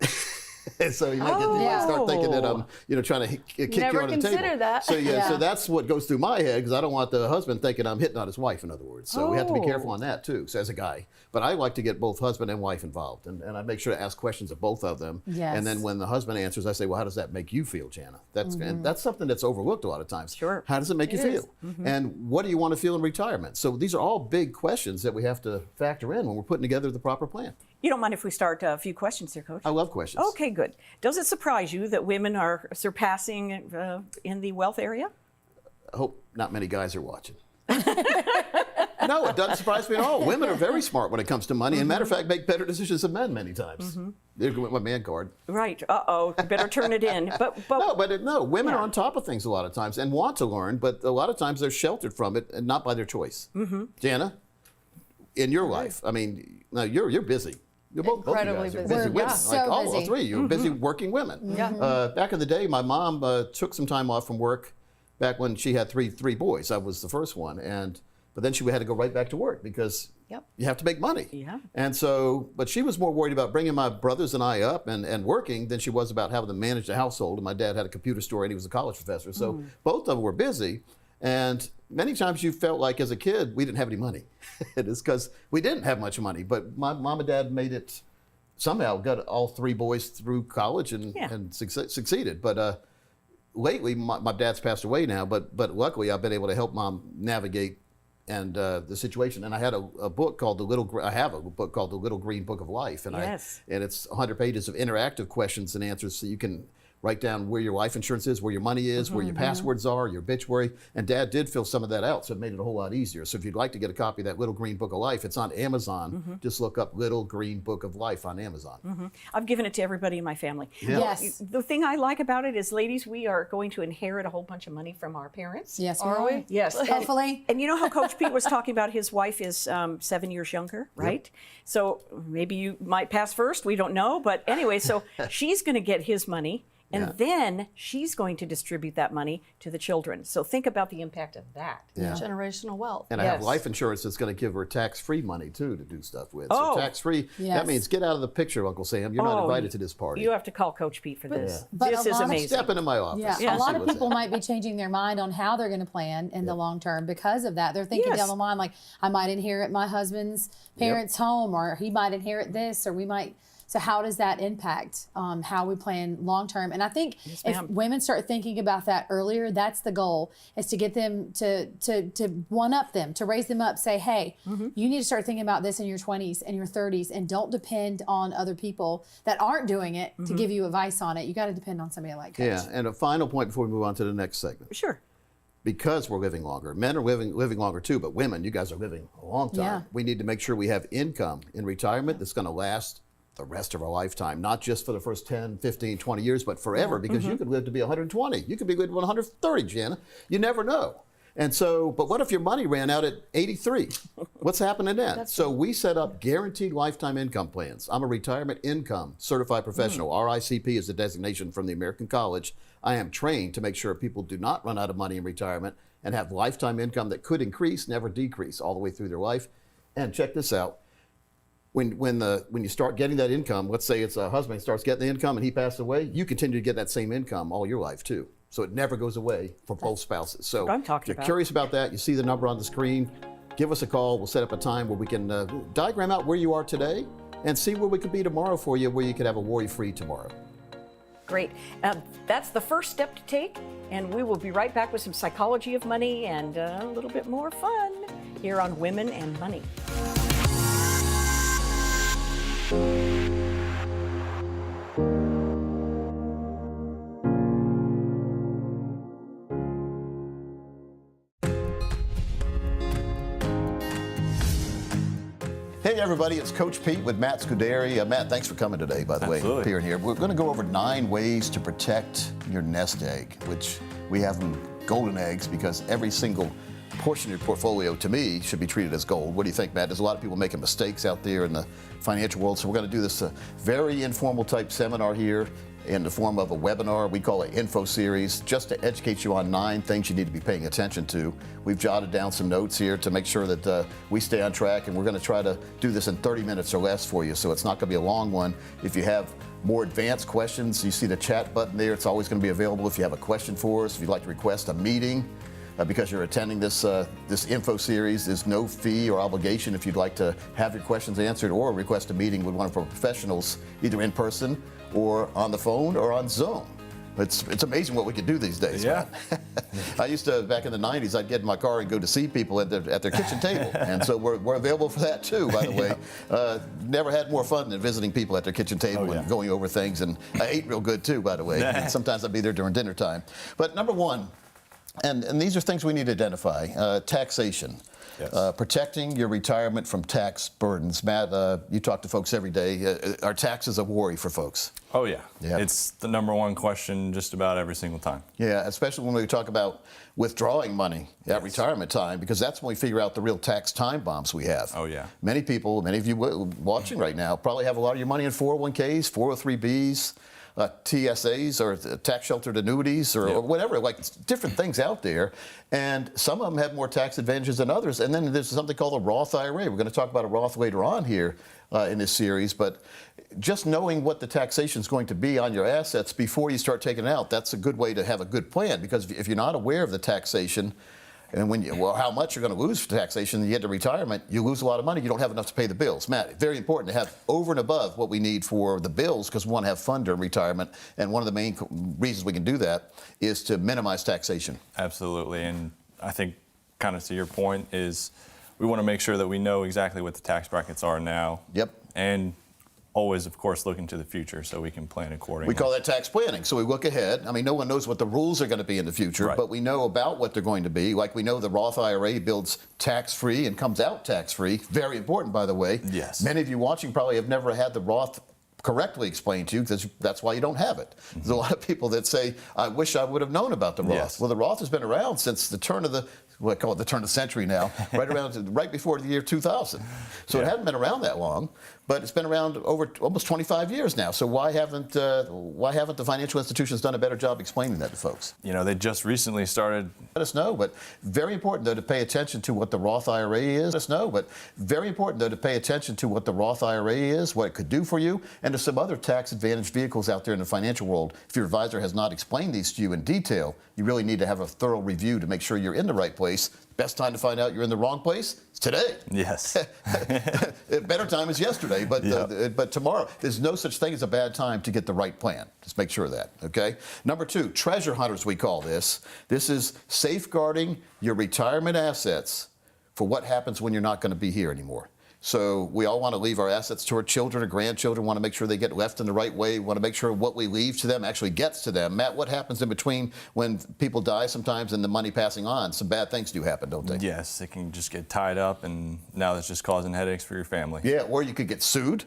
And so you might start thinking that I'm, trying to kick you under the table. Never consider that. So that's what goes through my head because I don't want the husband thinking I'm hitting on his wife. In other words, so we have to be careful on that too. So as a guy, but I like to get both husband and wife involved, and I make sure to ask questions of both of them. And then when the husband answers, I say, well, how does that make you feel, Jana? And that's something that's overlooked a lot of times. Sure. How does it make you feel? And what do you want to feel in retirement? So these are all big questions that we have to factor in when we're putting together the proper plan. You don't mind if we start a few questions here, Coach? I love questions. Okay, good. Does it surprise you that women are surpassing in the wealth area? I hope not many guys are watching. No, it doesn't surprise me at all. Women are very smart when it comes to money, and matter of fact, make better decisions than men many times. There's my man card. Right. Uh-oh. Better turn it in. No, women are on top of things a lot of times and want to learn, but a lot of times they're sheltered from it and not by their choice. Jana, in your life, I mean, now you're busy. You're both Incredibly of you guys busy. are busy women. So like all busy. three, you're busy working women. Back in the day, my mom took some time off from work back when she had three boys. I was the first one, but then she had to go right back to work because you have to make money. And so, but she was more worried about bringing my brothers and I up and working than she was about having to manage the household. And my dad had a computer store and he was a college professor. So both of them were busy. And many times you felt like as a kid, we didn't have any money. It's because we didn't have much money, but my mom and dad made it, somehow got all three boys through college and succeeded. But lately, my dad's passed away now, but luckily I've been able to help mom navigate and the situation. And I had a book called I have a book called The Little Green Book of Life. And and it's 100 pages of interactive questions and answers so you can write down where your life insurance is, where your money is, where your passwords are, your obituary. And Dad did fill some of that out, so it made it a whole lot easier. So if you'd like to get a copy of that Little Green Book of Life, it's on Amazon. Just look up Little Green Book of Life on Amazon. I've given it to everybody in my family. Yeah. Yes. The thing I like about it is, ladies, we are going to inherit a whole bunch of money from our parents. Yes, we Are are. we? Yes. Hopefully. And you know how Coach Pete was talking about his wife is 7 years younger, right? So maybe you might pass first. We don't know. But anyway, so she's going to get his money. And then she's going to distribute that money to the children. So think about the impact of that. Yeah. Generational wealth. And I have life insurance that's going to give her tax-free money, too, to do stuff with. Oh. So tax-free, that means get out of the picture, Uncle Sam. You're not invited to this party. You have to call Coach Pete for this. But This a is lot of- amazing. Step into my office. Yeah, I'll a lot see of what's people in. might be changing their mind on how they're going to plan in the long term because of that. They're thinking Yes. down the line, like, I might inherit my husband's parents' home, or he might inherit this, or we might. So how does that impact how we plan long term? And I think if women start thinking about that earlier, that's the goal, is to get them to one up them, to raise them up, say, hey, you need to start thinking about this in your 20s and your 30s, and don't depend on other people that aren't doing it to give you advice on it. You got to depend on somebody like Coach. Yeah, and a final point before we move on to the next segment. Sure. Because we're living longer. Men are living longer too, but women, you guys are living a long time. Yeah. We need to make sure we have income in retirement that's going to last the rest of our lifetime, not just for the first 10, 15, 20 years, but forever, because you could live to be 120. You could be good to 130, Jana. You never know. And so, but what if your money ran out at 83? What's happening then? So we set up guaranteed lifetime income plans. I'm a retirement income certified professional. RICP is the designation from the American College. I am trained to make sure people do not run out of money in retirement and have lifetime income that could increase, never decrease, all the way through their life. And check this out. When you start getting that income, let's say it's a husband starts getting the income and he passed away, you continue to get that same income all your life too. So it never goes away for both spouses. So what I'm talking if you're about. curious about that, you see the number on the screen, give us a call. We'll set up a time where we can diagram out where you are today and see where we could be tomorrow for you, where you could have a worry-free tomorrow. Great. That's the first step to take, and we will be right back with some psychology of money and a little bit more fun here on Women and Money. Hey everybody, it's Coach Pete with Matt Scuderi. Matt, thanks for coming today, by the way, appearing here. We're going to go over 9 ways to protect your nest egg, which we have them golden eggs because every single portion of your portfolio, to me, should be treated as gold. What do you think, Matt? There's a lot of people making mistakes out there in the financial world, so we're going to do this very informal type seminar here in the form of a webinar. We call it info series, just to educate you on 9 things you need to be paying attention to. We've jotted down some notes here to make sure that we stay on track, and we're going to try to do this in 30 minutes or less for you, so it's not going to be a long one. If you have more advanced questions, you see the chat button there. It's always going to be available if you have a question for us. If you'd like to request a meeting because you're attending this info series, there's no fee or obligation if you'd like to have your questions answered or request a meeting with one of our professionals, either in person or on the phone or on Zoom. It's amazing what we can do these days. Yeah. I used to, back in the 90s, I'd get in my car and go to see people at their kitchen table. And so we're available for that too, by the way. Never had more fun than visiting people at their kitchen table and going over things. And I ate real good too, by the way. And sometimes I'd be there during dinner time. But number 1, and these are things we need to identify, taxation. Yes. Protecting your retirement from tax burdens. Matt, you talk to folks every day. Are taxes a worry for folks? Oh, yeah. It's the number 1 question just about every single time. Yeah, especially when we talk about withdrawing money at retirement time, because that's when we figure out the real tax time bombs we have. Oh, yeah. Many people, many of you watching right now, probably have a lot of your money in 401ks, 403bs, TSAs or tax sheltered annuities or whatever, like different things out there. And some of them have more tax advantages than others. And then there's something called a Roth IRA. We're going to talk about a Roth later on here in this series. But just knowing what the taxation is going to be on your assets before you start taking it out, that's a good way to have a good plan. Because if you're not aware of the taxation, and how much you're going to lose for taxation, you get to retirement, you lose a lot of money, you don't have enough to pay the bills. Matt, very important to have over and above what we need for the bills, because we want to have fun during retirement. And one of the main reasons we can do that is to minimize taxation. Absolutely. And I think, kind of to your point, is we want to make sure that we know exactly what the tax brackets are now. Yep. And always, of course, looking to the future so we can plan accordingly. We call that tax planning. So we look ahead. I mean, no one knows what the rules are going to be in the future, Right. but we know about what they're going to be. Like we know the Roth IRA builds tax-free and comes out tax-free. Very important, by the way. Yes. Many of you watching probably have never had the Roth correctly explained to you, because that's why you don't have it. There's a lot of people that say, I wish I would have known about the Roth. Yes. Well, the Roth has been around since the turn of the, well, I call it the turn of the century now, right before the year 2000. So it hadn't been around that long, but it's been around over almost 25 years now. So why haven't the financial institutions done a better job explaining that to folks? You know, they just recently started. Let us know, but very important though to pay attention to what the Roth IRA is. Let us know, but very important though to pay attention to what the Roth IRA is, what it could do for you, and to some other tax advantage vehicles out there in the financial world. If your advisor has not explained these to you in detail, you really need to have a thorough review to make sure you're in the right place. Best time to find out you're in the wrong place is today. Yes. Better time is yesterday, but tomorrow. There's no such thing as a bad time to get the right plan. Just make sure of that, okay? Number 2, treasure hunters, we call this. This is safeguarding your retirement assets for what happens when you're not going to be here anymore. So we all want to leave our assets to our children or grandchildren, want to make sure they get left in the right way, want to make sure what we leave to them actually gets to them. Matt, what happens in between when people die sometimes and the money passing on? Some bad things do happen, don't they? Yes, it can just get tied up, and now that's just causing headaches for your family. Yeah, or you could get sued.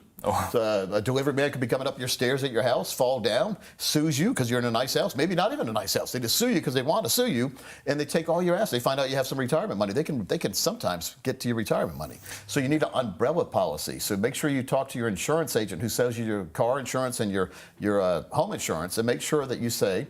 So, a delivery man could be coming up your stairs at your house, fall down, sues you because you're in a nice house, maybe not even a nice house. They just sue you because they want to sue you, and they take all your assets. They find out you have some retirement money. They can sometimes get to your retirement money. So you need an umbrella policy. So make sure you talk to your insurance agent who sells you your car insurance and your home insurance, and make sure that you say,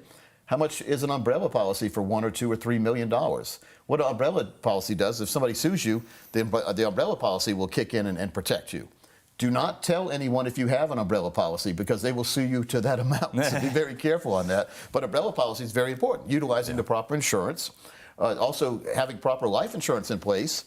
how much is an umbrella policy for $1 or $2 or $3 million? What an umbrella policy does, if somebody sues you, the umbrella policy will kick in and protect you. Do not tell anyone if you have an umbrella policy, because they will sue you to that amount. So be very careful on that. But umbrella policy is very important. Utilizing the proper insurance. Also, having proper life insurance in place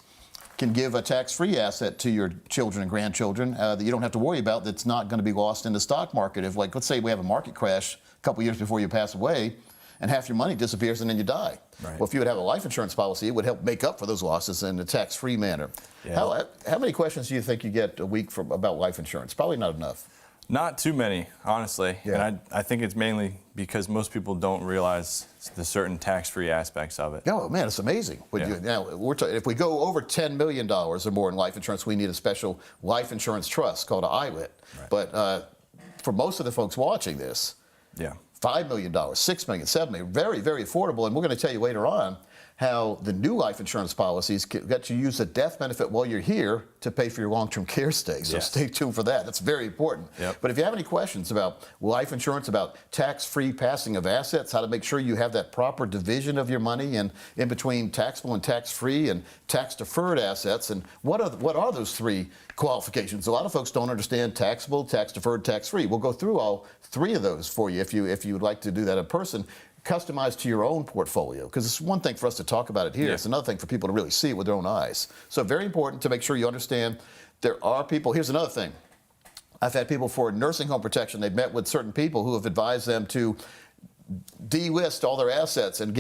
can give a tax-free asset to your children and grandchildren that you don't have to worry about, that's not going to be lost in the stock market. If, like, let's say we have a market crash a couple years before you pass away, and half your money disappears and then you die. Right. Well, if you would have a life insurance policy, it would help make up for those losses in a tax-free manner. Yeah. How many questions do you think you get a week about life insurance? Probably not enough. Not too many, honestly. Yeah. And I think it's mainly because most people don't realize the certain tax-free aspects of it. Oh, man, it's amazing. Yeah. Now, if we go over $10 million or more in life insurance, we need a special life insurance trust called an ILIT. Right. But for most of the folks watching this, Yeah. $5 million, $6 million, $7 million, very, very affordable. And we're going to tell you later on how the new life insurance policies let you use the death benefit while you're here to pay for your long-term care stay. So Yes. stay tuned for that. That's very important. Yep. But if you have any questions about life insurance, about tax-free passing of assets, how to make sure you have that proper division of your money, and in between taxable and tax-free and tax-deferred assets, and what are those three qualifications? A lot of folks don't understand taxable, tax-deferred, tax-free. We'll go through all three of those for you if you would like to do that in person, customized to your own portfolio, because it's one thing for us to talk about it here. Yeah. It's another thing for people to really see it with their own eyes. So very important to make sure you understand there are people. Here's another thing. I've had people for nursing home protection. They've met with certain people who have advised them to delist all their assets and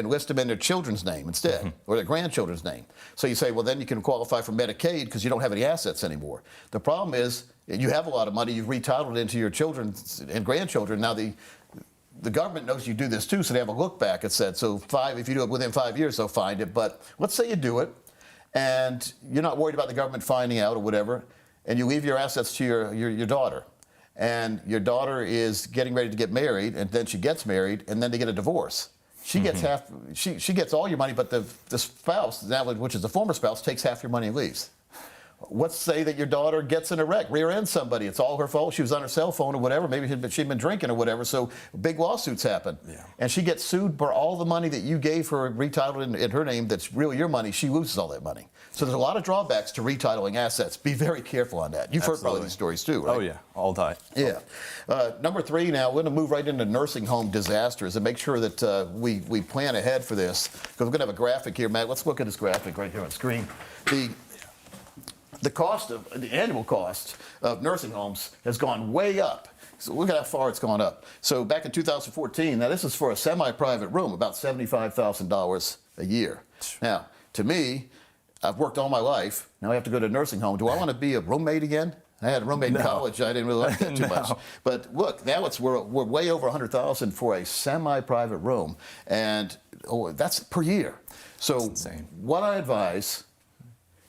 list them in their children's name instead, or their grandchildren's name. So you say, well, then you can qualify for Medicaid because you don't have any assets anymore. The problem is you have a lot of money. You've retitled it into your children and grandchildren. Now the government knows you do this too, so they have a look back. It said, so if you do it within 5 years, they'll find it. But let's say you do it, and you're not worried about the government finding out or whatever, and you leave your assets to your daughter. And your daughter is getting ready to get married, and then she gets married, and then they get a divorce. She gets she gets all your money, but the spouse, which is the former spouse, takes half your money and leaves. Let's say that your daughter gets in a wreck, rear ends somebody. It's all her fault. She was on her cell phone or whatever. Maybe she'd been drinking or whatever. So big lawsuits happen. Yeah. And she gets sued for all the money that you gave her retitled in her name that's really your money. She loses all that money. So there's a lot of drawbacks to retitling assets. Be very careful on that. You've heard probably these stories too, right? Oh, yeah, all the time. Yeah. Number 3 now, we're going to move right into nursing home disasters and make sure that we plan ahead for this, because we're going to have a graphic here. Matt, let's look at this graphic right here on screen. The annual cost of nursing homes has gone way up. So look at how far it's gone up. So back in 2014, now this is for a semi-private room, about $75,000 a year. Now, to me, I've worked all my life. Now I have to go to a nursing home. Do I want to be a roommate again? I had a roommate in college. I didn't really like that too much. But look, now we're way over $100,000 for a semi-private room, and that's per year. So what I advise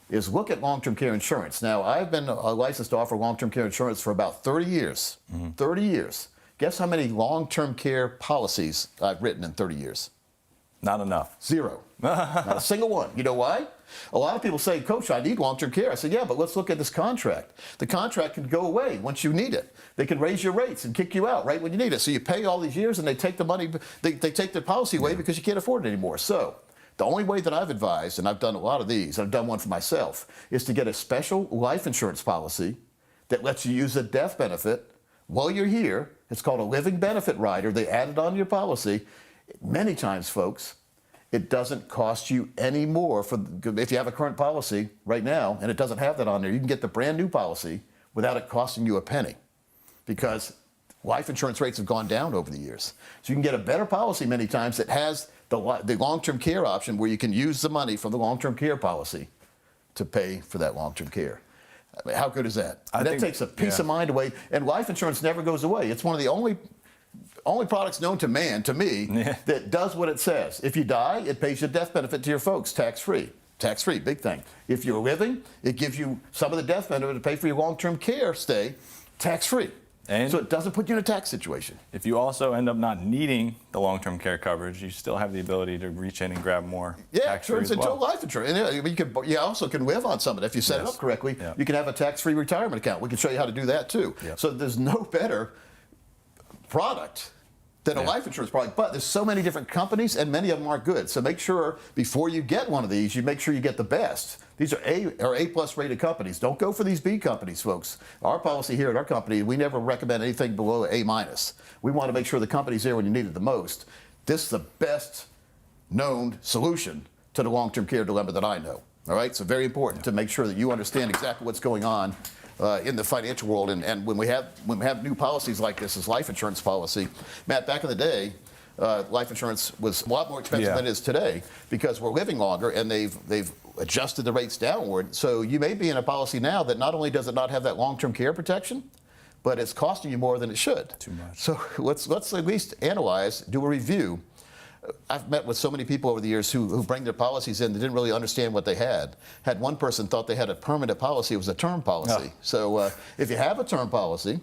is look at long-term care insurance. Now, I've been licensed to offer long-term care insurance for about 30 years. 30 years. Guess how many long-term care policies I've written in 30 years? Not enough. Zero. Not a single one. You know why? A lot of people say, Coach, I need long-term care. I say, yeah, but let's look at this contract. The contract can go away once you need it. They can raise your rates and kick you out right when you need it. So you pay all these years and they take the money, they take the policy away because you can't afford it anymore. So the only way that I've advised, and I've done a lot of these, I've done one for myself, is to get a special life insurance policy that lets you use a death benefit while you're here. It's called a living benefit rider. They add it on your policy. Many times, folks, it doesn't cost you any more if you have a current policy right now and it doesn't have that on there. You can get the brand new policy without it costing you a penny because life insurance rates have gone down over the years. So you can get a better policy many times that has the long-term care option where you can use the money from the long-term care policy to pay for that long-term care. I mean, how good is that? That takes a peace of mind away, and life insurance never goes away. It's one of the only products known to man, to me, that does what it says. If you die, it pays your death benefit to your folks, tax-free. Tax-free, big thing. If you're living, it gives you some of the death benefit to pay for your long-term care stay, tax-free. And so it doesn't put you in a tax situation. If you also end up not needing the long-term care coverage, you still have the ability to reach in and grab more. Yeah, it turns into a life insurance. And you also can live on some of it. If you set it up correctly, you can have a tax-free retirement account. We can show you how to do that too. So there's no better product than a life insurance product. But there's so many different companies, and many of them aren't good. So make sure before you get one of these, you make sure you get the best. These are A+ rated companies. Don't go for these B companies, folks. Our policy here at our company, we never recommend anything below A-. We want to make sure the company's there when you need it the most. This is the best known solution to the long-term care dilemma that I know. All right, so very important to make sure that you understand exactly what's going on in the financial world, and when we have new policies like this life insurance policy, Matt, back in the day, life insurance was a lot more expensive than it is today because we're living longer and they've adjusted the rates downward. So you may be in a policy now that not only does it not have that long-term care protection, but it's costing you more than it should. Too much. So let's at least analyze, do a review. I've met with so many people over the years who bring their policies in that didn't really understand what they had. Had one person thought they had a permanent policy, it was a term policy. So if you have a term policy,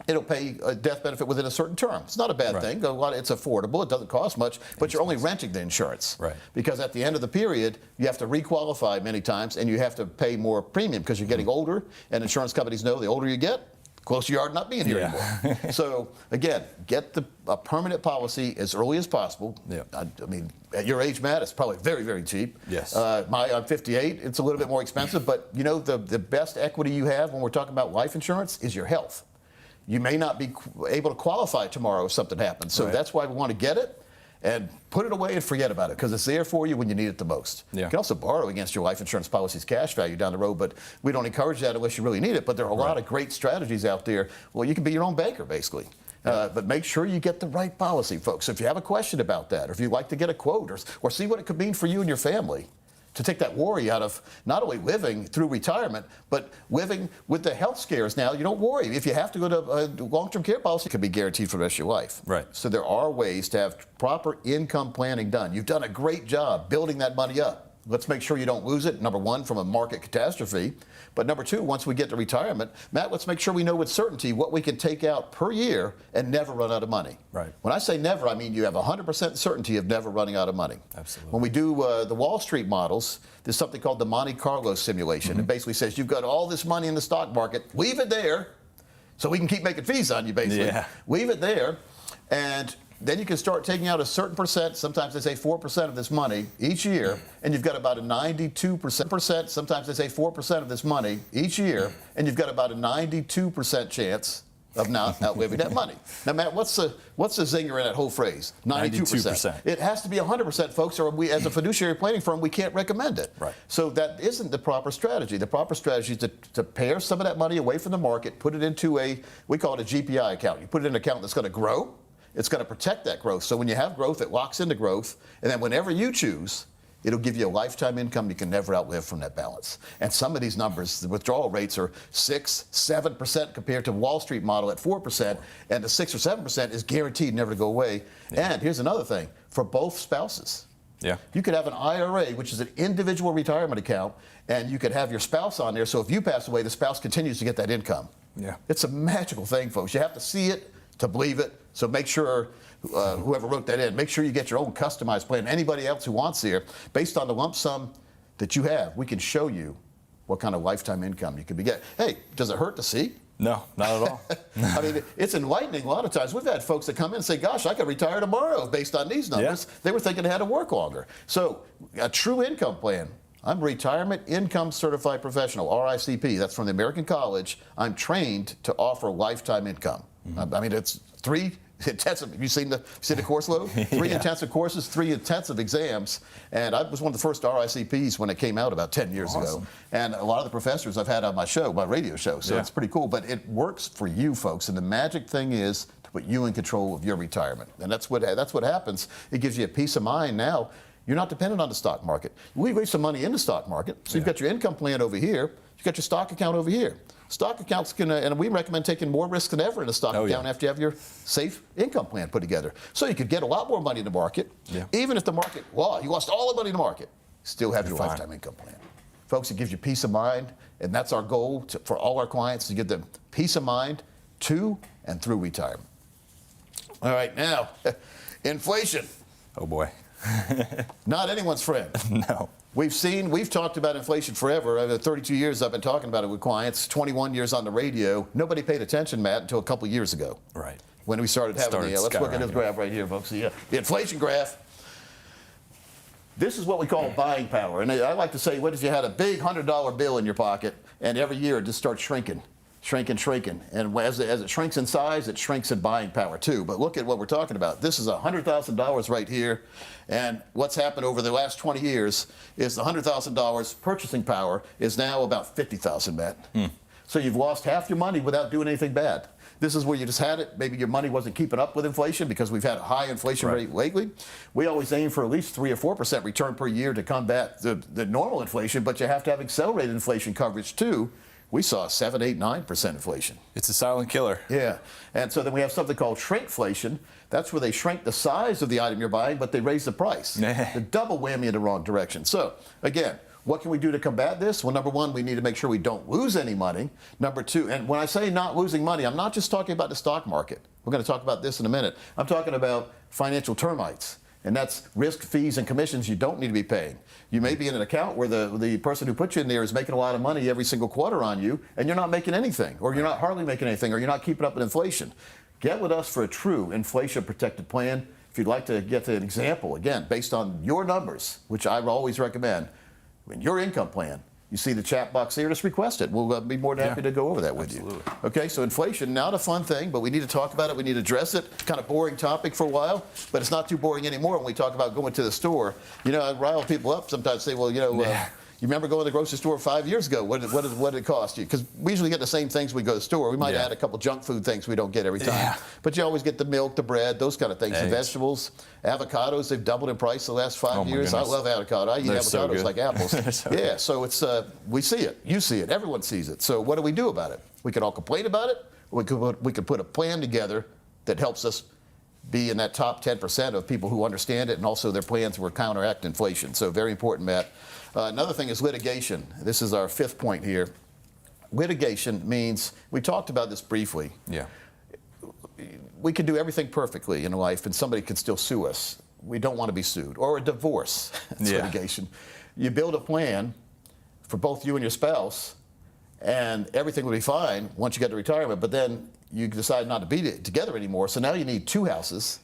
it'll pay a death benefit within a certain term. It's not a bad thing. It's affordable. It doesn't cost much, but you're only renting the insurance. Because at the end of the period, you have to requalify many times, and you have to pay more premium because you're getting older, and insurance companies know the older you get, closer you are to not being here anymore. So again, get a permanent policy as early as possible. I mean, at your age, Matt, it's probably very, very cheap. Yes. I'm 58. It's a little bit more expensive, but you know the best equity you have when we're talking about life insurance is your health. You may not be able to qualify tomorrow if something happens. So that's why we want to get it and put it away and forget about it because it's there for you when you need it the most. You can also borrow against your life insurance policy's cash value down the road, but we don't encourage that unless you really need it. But there are a lot of great strategies out there. Well, you can be your own banker, basically. But make sure you get the right policy, folks. If you have a question about that, or if you'd like to get a quote or see what it could mean for you and your family, to take that worry out of not only living through retirement, but living with the health scares now. You don't worry. If you have to go to a long-term care policy, it can be guaranteed for the rest of your life. So there are ways to have proper income planning done. You've done a great job building that money up. Let's make sure you don't lose it, number one, from a market catastrophe. But number two, once we get to retirement, Matt, let's make sure we know with certainty what we can take out per year and never run out of money. When I say never, I mean you have 100% certainty of never running out of money. Absolutely. When we do the Wall Street models, there's something called the Monte Carlo simulation. It basically says you've got all this money in the stock market, leave it there so we can keep making fees on you, basically. Leave it there, and then you can start taking out a certain percent, sometimes they say 4% of this money each year, and you've got about a 92%, sometimes they say 4% of this money each year, and you've got about a 92% chance of not outliving that money. Now, Matt, what's the zinger in that whole phrase? 92%. It has to be 100%, folks, or we, as a fiduciary planning firm, we can't recommend it. So that isn't the proper strategy. The proper strategy is to pare some of that money away from the market, put it into we call it a GPI account. You put it in an account that's going to grow. It's going to protect that growth. So when you have growth, it locks into growth. And then whenever you choose, It'll give you a lifetime income you can never outlive from that balance. And some of these numbers, the withdrawal rates are 6, 7% compared to Wall Street model at 4%, and the 6 or 7% is guaranteed never to go away. Yeah. And here's another thing, for both spouses. Yeah. You could have an IRA, which is an individual retirement account, and you could have your spouse on there, so if you pass away, the spouse continues to get that income. Yeah. It's a magical thing, folks. You have to see it to believe it, so make sure whoever wrote that in, make sure you get your own customized plan. Anybody else who wants here, based on the lump sum that you have, we can show you what kind of lifetime income you could be getting. Hey, does it hurt to see? No, not at all. I mean, it's enlightening a lot of times. We've had folks that come in and say, gosh, I could retire tomorrow based on these numbers. Yeah. They were thinking they had to work longer. So a true income plan. I'm a Retirement Income Certified Professional, RICP. That's from the American College. I'm trained to offer lifetime income. I mean, it's 3 intensive. Have you seen the course load? 3 intensive courses, 3 intensive exams. And I was one of the first RICPs when it came out about 10 years ago. And a lot of the professors I've had on my show, my radio show. So it's pretty cool. But it works for you folks. And the magic thing is to put you in control of your retirement. And that's what happens. It gives you a peace of mind now. You're not dependent on the stock market. We leave some money in the stock market. So you've got your income plan over here. You've got your stock account over here. Stock accounts and we recommend taking more risk than ever in a stock account after you have your safe income plan put together. So you could get a lot more money in the market. Yeah. Even if the market, you lost all the money in the market, still have your lifetime income plan. Folks, it gives you peace of mind, and that's our goal for all our clients, to give them peace of mind to and through retirement. All right, now, inflation. Oh boy. Not anyone's friend. No. We've talked about inflation forever. 32 years I've been talking about it with clients, 21 years on the radio. Nobody paid attention, Matt, until a couple years ago. Right. When we started having let's look at this graph right here, folks. The inflation graph. This is what we call buying power. And I like to say, what if you had a big $100 bill in your pocket, and every year it just starts shrinking. And as it shrinks in size, it shrinks in buying power too. But look at what we're talking about. This is $100,000 right here. And what's happened over the last 20 years is the $100,000 purchasing power is now about $50,000, Matt. So you've lost half your money without doing anything bad. This is where you just had it. Maybe your money wasn't keeping up with inflation because we've had a high inflation rate lately. We always aim for at least 3 or 4% return per year to combat the normal inflation, but you have to have accelerated inflation coverage too. We saw 7, 8, 9% inflation. It's a silent killer. Yeah. And so then we have something called shrinkflation. That's where they shrink the size of the item you're buying, but they raise the price. The double whammy in the wrong direction. So, again, what can we do to combat this? Well, number one, we need to make sure we don't lose any money. Number two, and when I say not losing money, I'm not just talking about the stock market. We're going to talk about this in a minute. I'm talking about financial termites. And that's risk, fees, and commissions you don't need to be paying. You may be in an account where the person who put you in there is making a lot of money every single quarter on you, and you're not making anything, or you're not hardly making anything, or you're not keeping up with inflation. Get with us for a true inflation-protected plan. If you'd like to get an example, again, based on your numbers, which I always recommend, in your income plan, you see the chat box here, just request it. We'll be more than happy to go over that with you. Okay, so inflation, not a fun thing, but we need to talk about it. We need to address it. Kind of boring topic for a while, but it's not too boring anymore when we talk about going to the store. You know, I rile people up sometimes, say, well, you know, you remember going to the grocery store 5 years ago? What did it cost you? Because we usually get the same things when we go to the store. We might add a couple junk food things we don't get every time. But you always get the milk, the bread, those kind of things. The vegetables, avocados, they've doubled in price the last 5 years. I love avocado. I eat avocados like apples. So it's we see it. You see it. Everyone sees it. So what do we do about it? We can all complain about it. Or we could put a plan together that helps us be in that top 10% of people who understand it, and also their plans will counteract inflation. So very important, Matt. Another thing is litigation. This is our 5th point here. Litigation means, we talked about this briefly. Yeah. We can do everything perfectly in life, and somebody can still sue us. We don't want to be sued. Or a divorce. That's litigation. You build a plan for both you and your spouse, and everything will be fine once you get to retirement, but then you decide not to be together anymore, so now you need 2 houses.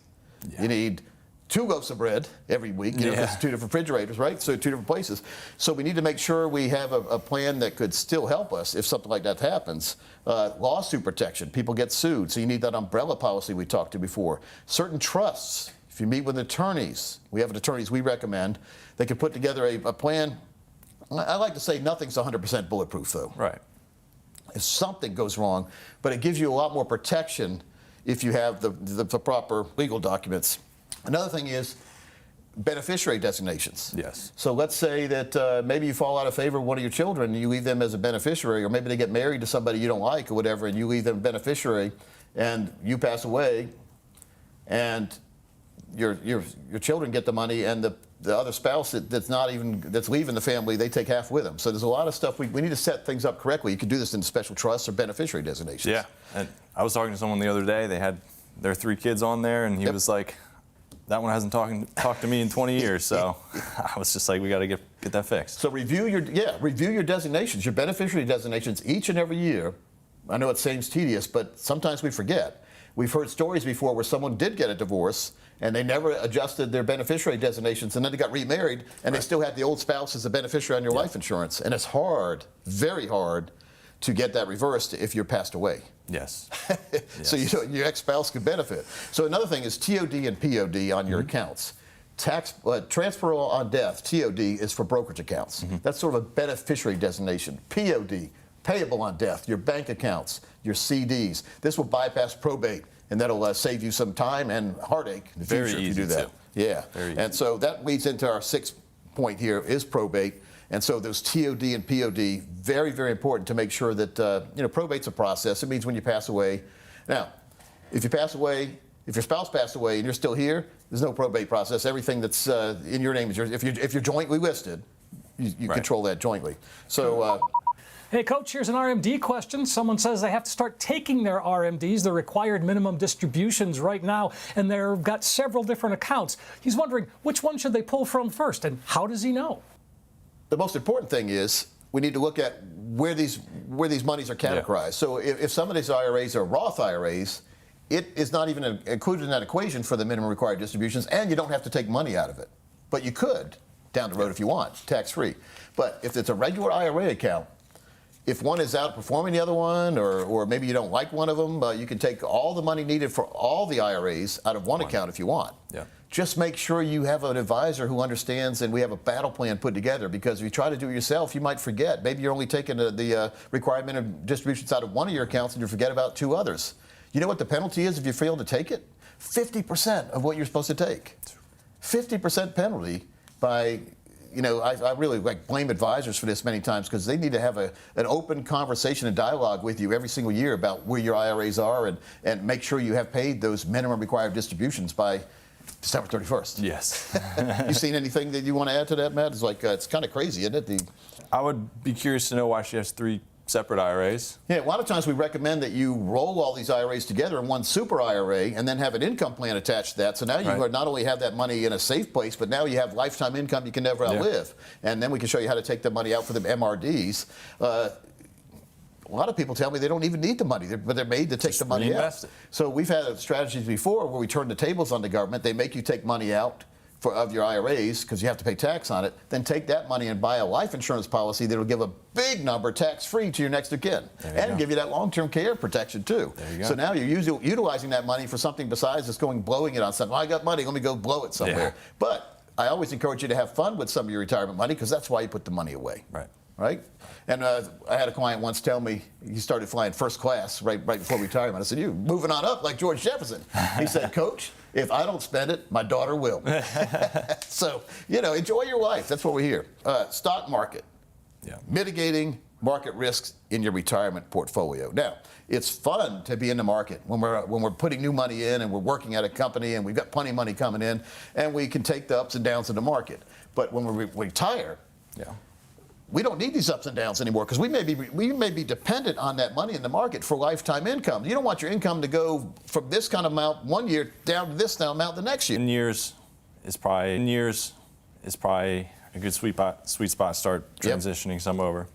You need 2 loaves of bread every week, you know, 'cause 2 different refrigerators, right? So 2 different places. So we need to make sure we have a plan that could still help us if something like that happens. Lawsuit protection, people get sued, so you need that umbrella policy we talked to before. Certain trusts, if you meet with attorneys, we have attorneys we recommend, they can put together a plan. I like to say nothing's 100% bulletproof, though. Right. If something goes wrong, but it gives you a lot more protection if you have the proper legal documents. Another thing is, beneficiary designations. Yes. So let's say that maybe you fall out of favor with one of your children and you leave them as a beneficiary, or maybe they get married to somebody you don't like or whatever, and you leave them beneficiary, and you pass away, and your children get the money, and the other spouse that's leaving the family, they take half with them. So there's a lot of stuff we need to set things up correctly. You could do this in special trusts or beneficiary designations. Yeah, and I was talking to someone the other day. They had their 3 kids on there, and he was like, that one hasn't talked to me in 20 years, so I was just like, we got to get that fixed. So review your designations, your beneficiary designations each and every year. I know it seems tedious, but sometimes we forget. We've heard stories before where someone did get a divorce and they never adjusted their beneficiary designations, and then they got remarried and they still had the old spouse as a beneficiary on your life insurance. And it's hard, very hard, to get that reversed if you're passed away. Yes. So your ex-spouse could benefit. So another thing is TOD and POD on your accounts. Transfer on death, TOD, is for brokerage accounts. That's sort of a beneficiary designation. POD, payable on death, your bank accounts, your CDs. This will bypass probate, and that'll save you some time and heartache in the future if you do that. Yeah. And so that leads into our 6th point here is probate. And so those TOD and POD, very, very important to make sure that, probate's a process. It means when you pass away. Now, if you pass away, if your spouse passed away and you're still here, there's no probate process. Everything that's in your name is yours. If you're jointly listed, you control that jointly. So. Hey, Coach, here's an RMD question. Someone says they have to start taking their RMDs, the required minimum distributions, right now, and they've got several different accounts. He's wondering, which one should they pull from first, and how does he know? The most important thing is we need to look at where these monies are categorized. Yeah. So if some of these IRAs are Roth IRAs, it is not even included in that equation for the minimum required distributions, and you don't have to take money out of it. But you could down the road if you want, tax-free. But if it's a regular IRA account, if one is outperforming the other one, or maybe you don't like one of them, you can take all the money needed for all the IRAs out of one account if you want. Yeah. Just make sure you have an advisor who understands, and we have a battle plan put together, because if you try to do it yourself, you might forget. Maybe you're only taking the required minimum distributions out of one of your accounts and you forget about 2 others. You know what the penalty is if you fail to take it? 50% of what you're supposed to take. 50% penalty by... I really blame advisors for this many times, because they need to have an open conversation and dialogue with you every single year about where your IRAs are, and make sure you have paid those minimum required distributions by December 31st. Yes. You seen anything that you want to add to that, Matt? It's it's kind of crazy, isn't it? I would be curious to know why she has 3 separate IRAs. Yeah, a lot of times we recommend that you roll all these IRAs together in one super IRA and then have an income plan attached to that. So now you not only have that money in a safe place, but now you have lifetime income you can never outlive. And then we can show you how to take the money out for the MRDs. A lot of people tell me they don't even need the money, but they're made to take the money out. So we've had strategies before where we turn the tables on the government. They make you take money out of your IRAs because you have to pay tax on it. Then take that money and buy a life insurance policy that will give a big number tax-free to your next of kin, and give you that long-term care protection too. So now you're utilizing that money for something besides just blowing it on something. Well, I got money, let me go blow it somewhere. But I always encourage you to have fun with some of your retirement money, because that's why you put the money away. Right? And I had a client once tell me he started flying first class right before retirement. I said, "You're moving on up like George Jefferson." He said, "Coach, if I don't spend it, my daughter will." So, enjoy your life. That's what we're here. Stock market. Mitigating market risks in your retirement portfolio. Now, it's fun to be in the market when we're putting new money in and we're working at a company and we've got plenty of money coming in and we can take the ups and downs of the market. But when we retire, we don't need these ups and downs anymore, because we may be dependent on that money in the market for lifetime income. You don't want your income to go from this kind of amount one year down to this amount the next year. 10 years is probably a good sweet spot to start transitioning some over,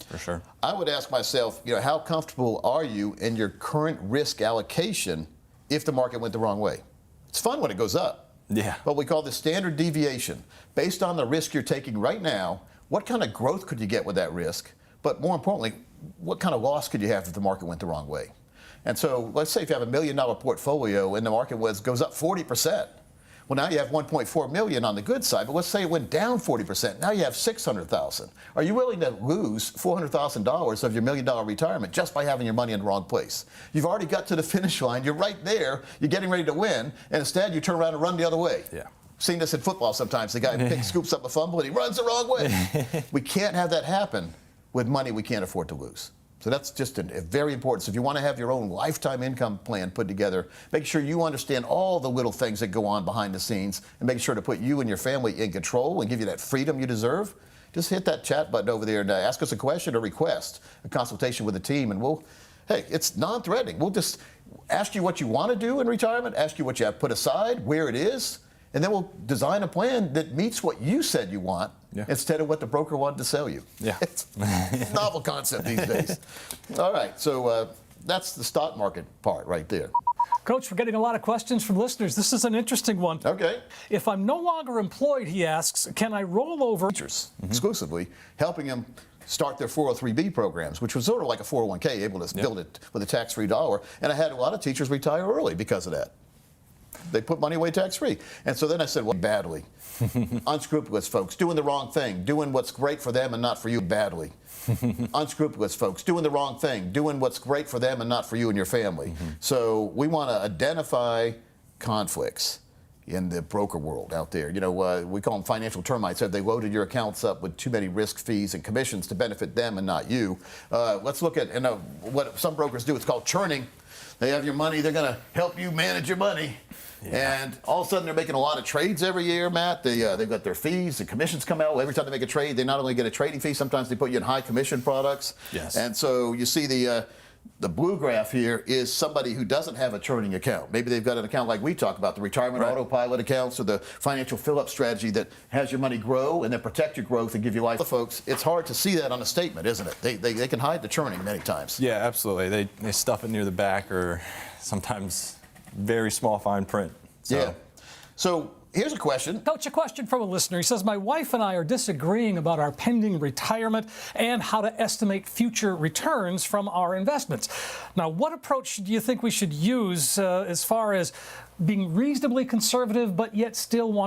for sure. I would ask myself, how comfortable are you in your current risk allocation if the market went the wrong way? It's fun when it goes up. Yeah. But we call this standard deviation. Based on the risk you're taking right now, what kind of growth could you get with that risk? But more importantly, what kind of loss could you have if the market went the wrong way? And so let's say if you have $1 million portfolio and the market goes up 40%. Well, now you have $1.4 million on the good side, but let's say it went down 40%. Now you have $600,000. Are you willing to lose $400,000 of your $1 million retirement just by having your money in the wrong place? You've already got to the finish line. You're right there. You're getting ready to win, and instead you turn around and run the other way. Yeah. Seen this in football sometimes. The guy scoops up a fumble and he runs the wrong way. We can't have that happen with money we can't afford to lose. So that's just very important. So if you want to have your own lifetime income plan put together, make sure you understand all the little things that go on behind the scenes and make sure to put you and your family in control and give you that freedom you deserve. Just hit that chat button over there and ask us a question or request a consultation with the team, and hey, it's non-threatening. We'll just ask you what you want to do in retirement, ask you what you have put aside, where it is, and then we'll design a plan that meets what you said you want instead of what the broker wanted to sell you. Yeah. It's a novel concept these days. All right, so that's the stock market part right there. Coach, we're getting a lot of questions from listeners. This is an interesting one. Okay. If I'm no longer employed, he asks, can I roll over? Teachers exclusively, helping them start their 403B programs, which was sort of like a 401k, able to build it with a tax-free dollar. And I had a lot of teachers retire early because of that. They put money away tax-free. And so then I said, well, badly. Unscrupulous folks, doing the wrong thing, doing what's great for them and not for you badly. Unscrupulous folks, doing the wrong thing, doing what's great for them and not for you and your family. So we want to identify conflicts in the broker world out there. You know, we call them financial termites. Have they loaded your accounts up with too many risk fees and commissions to benefit them and not you? Let's look at what some brokers do. It's called churning. They have your money. They're going to help you manage your money. Yeah. And all of a sudden, they're making a lot of trades every year, Matt. They've got their fees. The commissions come out. Every time they make a trade, they not only get a trading fee, sometimes they put you in high commission products. Yes. And so you see the blue graph here is somebody who doesn't have a churning account. Maybe they've got an account like we talk about, the retirement autopilot accounts or the financial fill-up strategy that has your money grow and then protect your growth and give you life. Folks, it's hard to see that on a statement, isn't it? They can hide the churning many times. Yeah, absolutely. They stuff it near the back or sometimes very small fine print. So. Yeah. So here's a question. Coach, a question from a listener. He says, my wife and I are disagreeing about our pending retirement and how to estimate future returns from our investments. Now, what approach do you think we should use as far as being reasonably conservative but yet still wanting